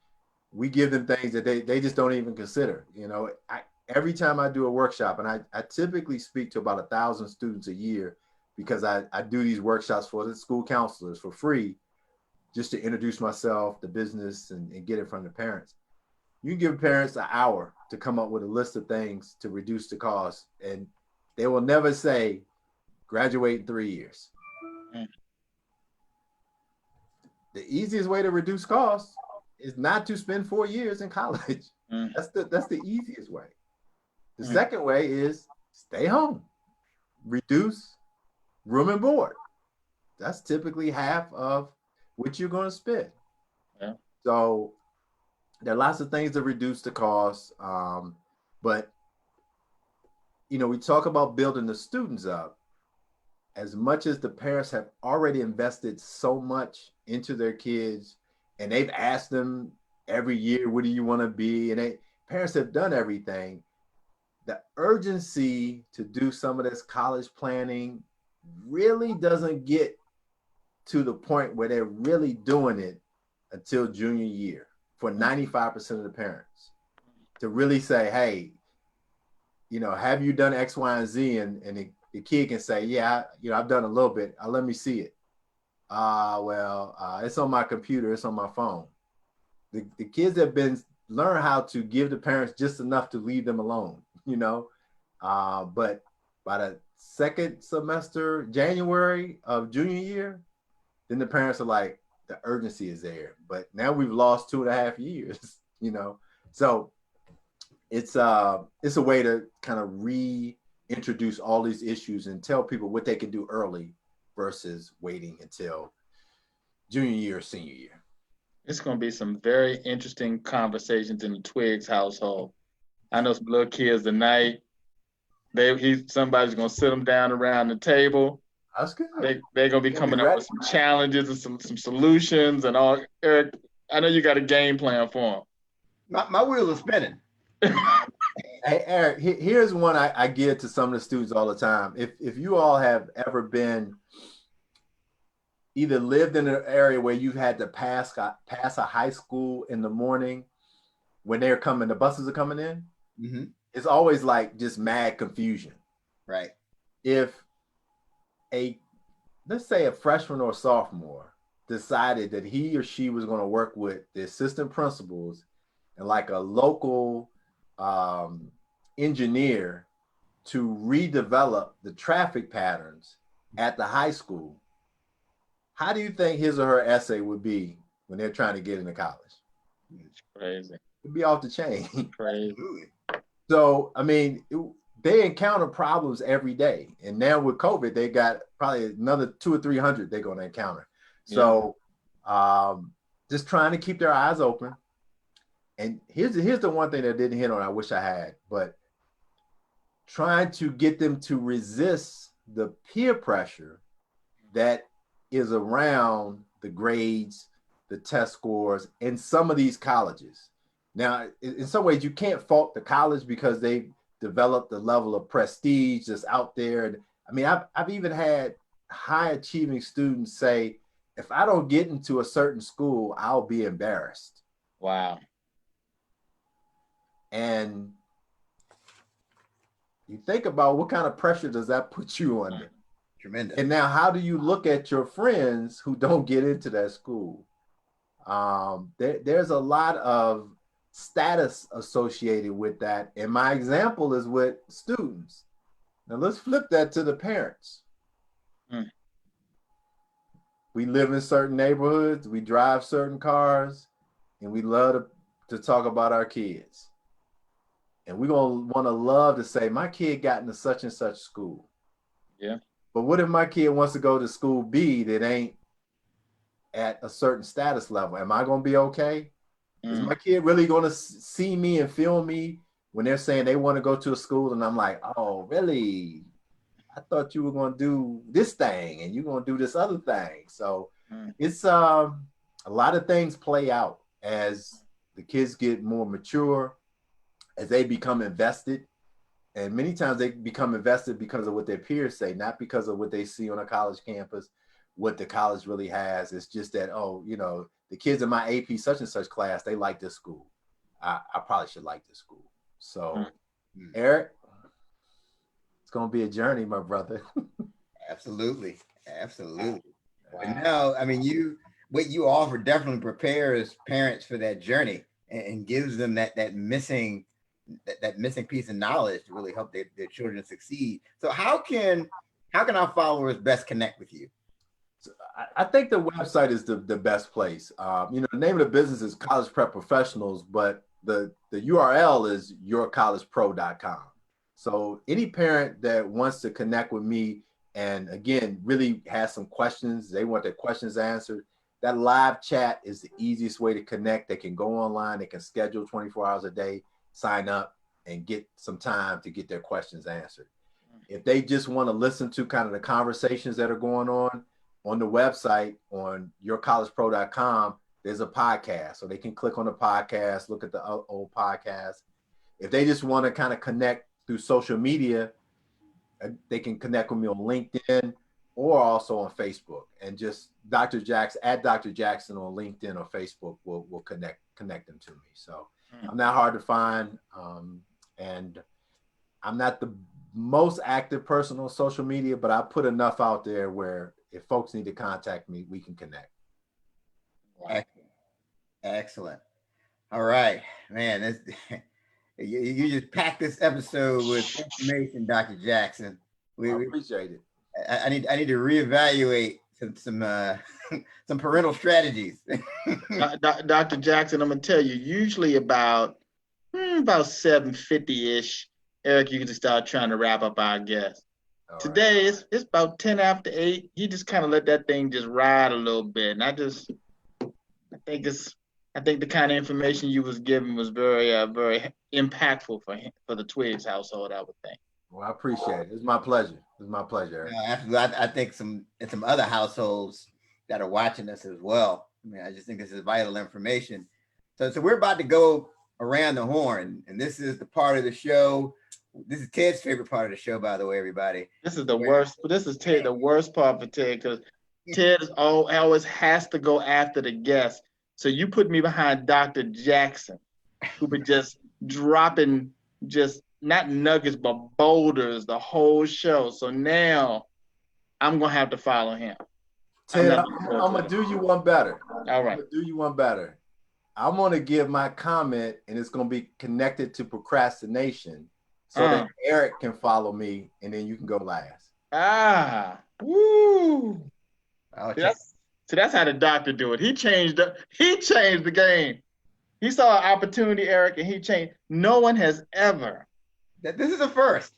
we give them things that they just don't even consider. You know, every time I do a workshop, and I typically speak to about 1,000 students a year because I do these workshops for the school counselors for free, just to introduce myself, the business, and get in front of the parents. You can give parents an hour to come up with a list of things to reduce the cost, and they will never say, graduate in 3 years. The easiest way to reduce costs is not to spend 4 years in college. That's the easiest way. The second way is stay home, reduce room and board. That's typically half of what you're going to spend. Yeah. So there are lots of things to reduce the cost. But, you know, we talk about building the students up. As much as the parents have already invested so much into their kids and they've asked them every year, what do you want to be? And parents have done everything. The urgency to do some of this college planning really doesn't get to the point where they're really doing it until junior year for 95% of the parents, to really say, hey, you know, have you done X, Y, and Z? And the kid can say, yeah, you know, I've done a little bit. Let me see it. It's on my computer. It's on my phone. The kids have learn how to give the parents just enough to leave them alone, you know. But by the second semester, January of junior year, then the parents are like, the urgency is there. But now we've lost 2.5 years, you know. So it's a way to kind of reintroduce all these issues and tell people what they can do early versus waiting until junior year or senior year. It's going to be some very interesting conversations in the Twiggs household. I know some little kids tonight. Somebody's going to sit them down around the table. That's good. They're going to be coming up with some challenges and some solutions and all. Eric, I know you got a game plan for them. My wheels are spinning. Hey, Eric, here's one I give to some of the students all the time. If you all have ever been either lived in an area where you've had to pass a high school in the morning when the buses are coming in, mm-hmm. It's always like just mad confusion. Right. If let's say a freshman or sophomore decided that he or she was going to work with the assistant principals and like a local engineer to redevelop the traffic patterns at the high school, how do you think his or her essay would be when they're trying to get into college? It's crazy. It'd be off the chain. Crazy. So, I mean, they encounter problems every day. And now with COVID, they got probably another 200 or 300 they're going to encounter. So just trying to keep their eyes open. And here's the one thing that I didn't hit on, I wish I had, but trying to get them to resist the peer pressure that is around the grades, the test scores in some of these colleges. Now, in some ways, you can't fault the college because they've developed the level of prestige that's out there. And I mean, I've even had high achieving students say, if I don't get into a certain school, I'll be embarrassed. Wow. And you think about what kind of pressure does that put you under? Tremendous. And now how do you look at your friends who don't get into that school? There's a lot of status associated with that. And my example is with students. Now let's flip that to the parents. We live in certain neighborhoods, we drive certain cars, and we love to talk about our kids. And we're going to want to love to say, my kid got into such and such school. Yeah. But what if my kid wants to go to school B that ain't at a certain status level? Am I going to be okay? Is my kid really going to see me and feel me when they're saying they want to go to a school and I'm like, oh, really? I thought you were going to do this thing and you're going to do this other thing. So it's a lot of things play out as the kids get more mature, as they become invested. And many times they become invested because of what their peers say, not because of what they see on a college campus, what the college really has. It's just that, oh, you know, the kids in my AP such and such class, they like this school. I probably should like this school. So, Eric, it's going to be a journey, my brother. Absolutely. Wow. And now, I mean, what you offer definitely prepares parents for that journey and gives them that missing piece of knowledge to really help their children succeed. So how can our followers best connect with you? So I think the website is the best place. You know, the name of the business is College Prep Professionals, but the URL is yourcollegepro.com. So any parent that wants to connect with me and again, really has some questions, they want their questions answered, that live chat is the easiest way to connect. They can go online, they can schedule 24 hours a day, sign up and get some time to get their questions answered. If they just want to listen to kind of the conversations that are going on the website on yourcollegepro.com, there's a podcast. So they can click on the podcast, look at the old podcast. If they just want to kind of connect through social media, they can connect with me on LinkedIn or also on Facebook. And just Dr. Jackson, at Dr. Jackson on LinkedIn or Facebook will connect them to me. So I'm not hard to find. And I'm not the most active person on social media, but I put enough out there where if folks need to contact me, we can connect. Excellent. All right, man. You just packed this episode with information, Dr. Jackson. I appreciate it. I need to reevaluate some parental strategies. Dr. Jackson, I'm gonna tell you, usually about 7:50-ish, Eric, you can just start trying to wrap up our guest. Today it's about 10 after 8. He just kind of let that thing just ride a little bit. And I think the kind of information you was giving was very impactful for the Twiggs household, I would think. Well, I appreciate it. It's my pleasure. It's my pleasure. I think some other households that are watching this as well. I mean, I just think this is vital information. So we're about to go around the horn, and this is the part of the show. This is Ted's favorite part of the show, by the way, everybody. This is the worst. This is Ted, the worst part for Ted, because Ted always has to go after the guest. So you put me behind Dr. Jackson, who been just dropping just not nuggets but boulders the whole show. So now I'm gonna have to follow him. Ted, I'm gonna do you one better. All right. I'm gonna do you one better. I'm gonna give my comment, and it's gonna be connected to procrastination, so that Eric can follow me, and then you can go last. Woo! So that's how the doctor do it. He changed the game. He saw an opportunity, Eric, and he changed. No one has ever. This is a first.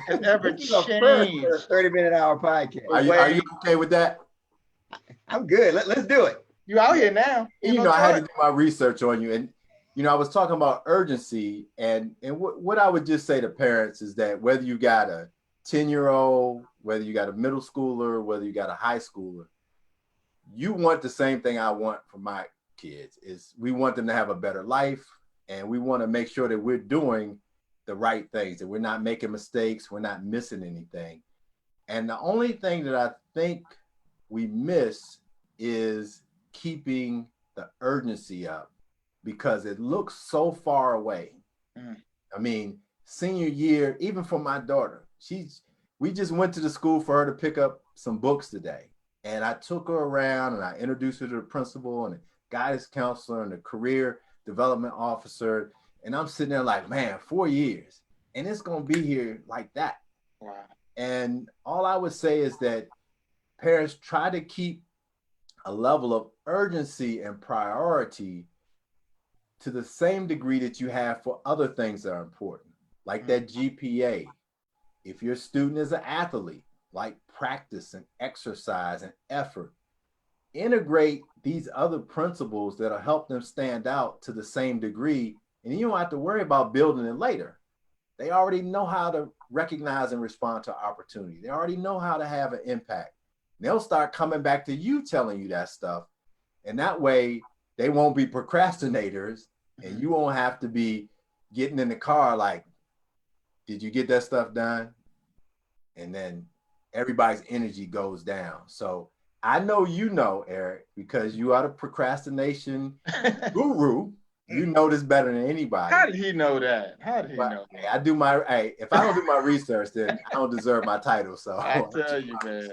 Has ever this changed. Is a first for a 30-minute hour podcast. Are you okay with that? I'm good. Let's do it. You out here now. I had to do my research on you, and I was talking about urgency, and what I would just say to parents is that whether you got a 10-year-old, whether you got a middle schooler, whether you got a high schooler, you want the same thing I want for my kids. Is we want them to have a better life, and we want to make sure that we're doing the right things, that we're not making mistakes, we're not missing anything. And the only thing that I think we miss is keeping the urgency up, because it looks so far away. I mean, senior year, even for my daughter, we just went to the school for her to pick up some books today. And I took her around and I introduced her to the principal and the guidance counselor and the career development officer. And I'm sitting there like, man, 4 years, and it's going to be here like that. Wow. And all I would say is that parents try to keep a level of urgency and priority to the same degree that you have for other things that are important, like that GPA. If your student is an athlete, like practice and exercise and effort, integrate these other principles that'll help them stand out to the same degree, and you don't have to worry about building it later. They already know how to recognize and respond to opportunity. They already know how to have an impact. They'll start coming back to you telling you that stuff. And that way they won't be procrastinators, and you won't have to be getting in the car like, did you get that stuff done? And then everybody's energy goes down. So I know Eric, because you are the procrastination guru. You know this better than anybody. How did he know that? Know that? If I don't do my research, then I don't deserve my title. So I tell you, man.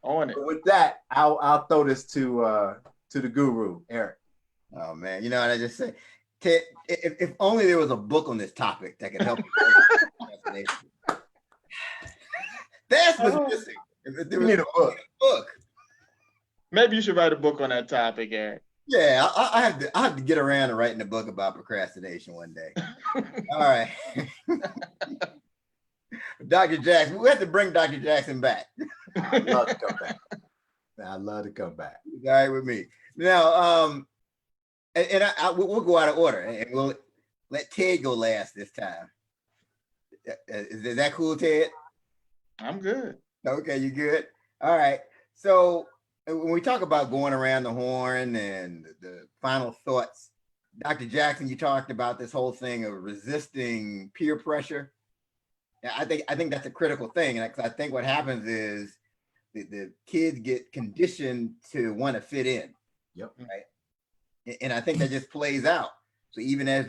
On it. But with that, I'll throw this to the guru, Eric. Oh man, you know what I just say? Ted, if only there was a book on this topic that could help you. That's what's missing. You need a book. Maybe you should write a book on that topic, Eric. Yeah, I have to get around to writing a book about procrastination one day. All right. Dr. Jackson, we have to bring Dr. Jackson back. I'd love to come back. I'd love to come back. He's all right with me. Now, we'll go out of order, and we'll let Ted go last this time. Is that cool, Ted? I'm good. Okay, you good? All right. So when we talk about going around the horn and the final thoughts, Dr. Jackson, you talked about this whole thing of resisting peer pressure. I think that's a critical thing. And I think what happens is the kids get conditioned to want to fit in. Yep. Right. And I think that just plays out. So even as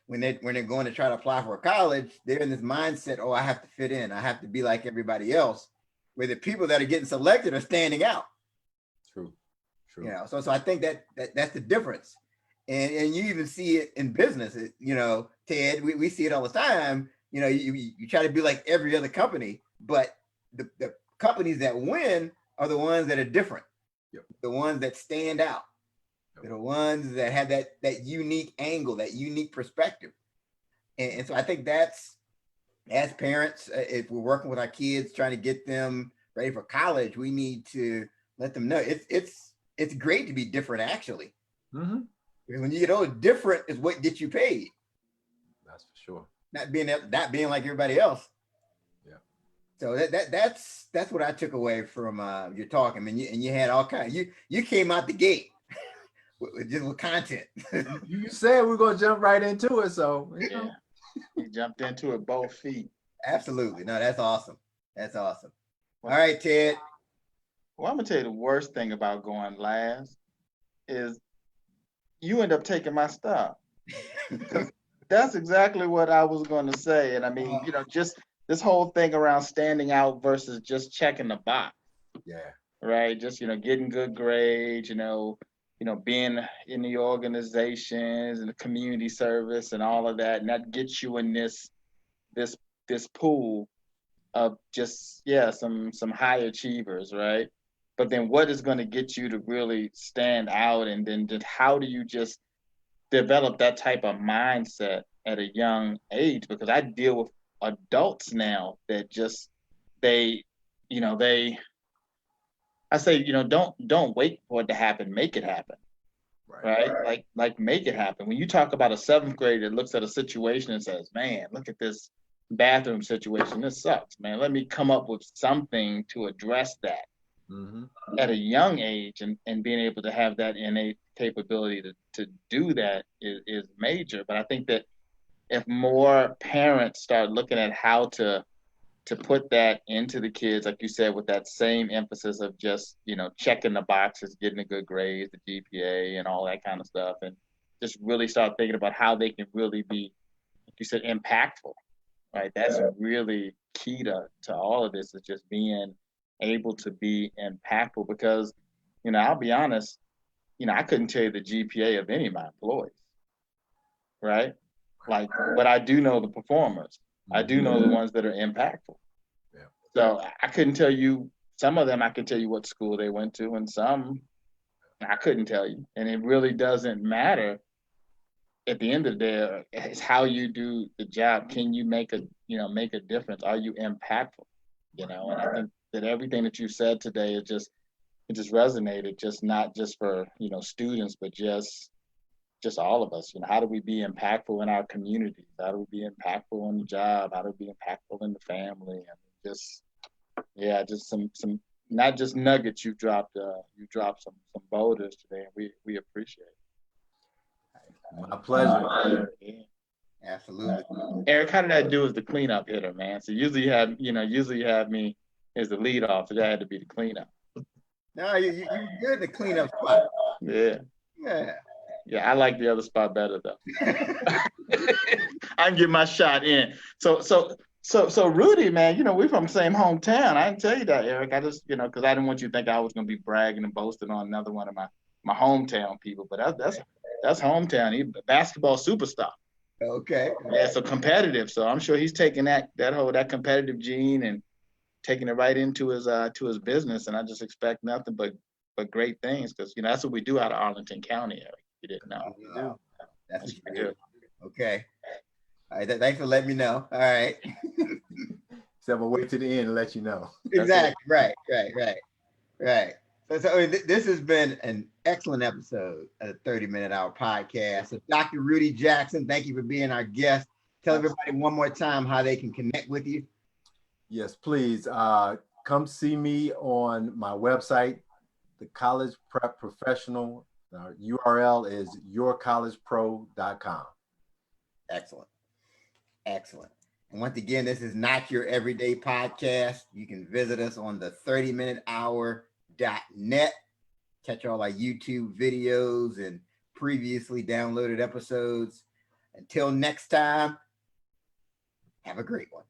when they're going to try to apply for a college, they're in this mindset, oh, I have to fit in. I have to be like everybody else, where the people that are getting selected are standing out. True. You know, so I think that's the difference. And you even see it in business, Ted, we see it all the time. You know, you try to be like every other company, but the companies that win are the ones that are different. Yep. The ones that stand out. Yep. They're the ones that have that unique angle, that unique perspective. And so I think that's, as parents, if we're working with our kids, trying to get them ready for college, we need to let them know it's great to be different, actually. Mm-hmm. Because when you get older, different is what gets you paid. That's for sure. Not being like everybody else. Yeah. So that's what I took away from your talk. I mean, you had all kinds. You came out the gate with content. You said we're gonna jump right into it, so you know. He jumped into it both feet. Absolutely. No, that's awesome. That's awesome. All right, Ted. Well, I'm gonna tell you the worst thing about going last is you end up taking my stuff. That's exactly what I was going to say. And I mean, just this whole thing around standing out versus just checking the box. Yeah. Right. Just, getting good grades, being in the organizations and the community service and all of that. And that gets you in this pool of just, some high achievers. Right. But then what is going to get you to really stand out? And then just how do you just develop that type of mindset at a young age? Because I deal with adults now that just I say, don't wait for it to happen, make it happen. Right? Like make it happen. When you talk about a 7th grader that looks at a situation and says, man, look at this bathroom situation, this sucks, man, let me come up with something to address that. Mm-hmm. At a young age, and being able to have that innate capability to do that is major. But I think that if more parents start looking at how to put that into the kids, like you said, with that same emphasis of just, checking the boxes, getting a good grade, the GPA and all that kind of stuff, and just really start thinking about how they can really be, like you said, impactful, right? That's really key to all of this, is just being able to be impactful. Because, I'll be honest, I couldn't tell you the GPA of any of my employees, right? Like, but I do know the performers. I do know the ones that are impactful. Yeah. So I couldn't tell you, some of them I could tell you what school they went to, and some I couldn't tell you. And it really doesn't matter. At the end of the day, it's how you do the job. Can you make a difference? Are you impactful? And I think that everything that you said today it just resonated, just not just for, students, but just all of us. How do we be impactful in our communities? How do we be impactful on the job? How do we be impactful in the family? And just some not just nuggets you dropped some boulders today, and we appreciate it. My pleasure. Yeah. Absolutely. Eric, how did I do as the cleanup hitter, man? So usually you have me as the lead off, so that had to be the cleanup. No, you're good in the cleanup spot. Yeah. Yeah. Yeah, I like the other spot better though. I can get my shot in. So Rudy, man, we're from the same hometown. I didn't tell you that, Eric. I just, because I didn't want you to think I was gonna be bragging and boasting on another one of my hometown people. But that's hometown. He's a basketball superstar. Okay. Yeah, so competitive. So I'm sure he's taking that competitive gene and taking it right into his business. And I just expect nothing but great things, because that's what we do out of Arlington County, Eric. You didn't know. We do. That's what we do. Okay. All right. Thanks for letting me know. All right. So I'm gonna wait to the end and let you know. Exactly. Right. So this has been an excellent episode of the 30-Minute Hour podcast. So Dr. Rudy Jackson, thank you for being our guest. Tell everybody one more time how they can connect with you. Yes, please. Come see me on my website, the College Prep Professional. URL is yourcollegepro.com. Excellent. And once again, this is not your everyday podcast. You can visit us on the 30minutehour.net. Catch all our YouTube videos and previously downloaded episodes. Until next time, have a great one.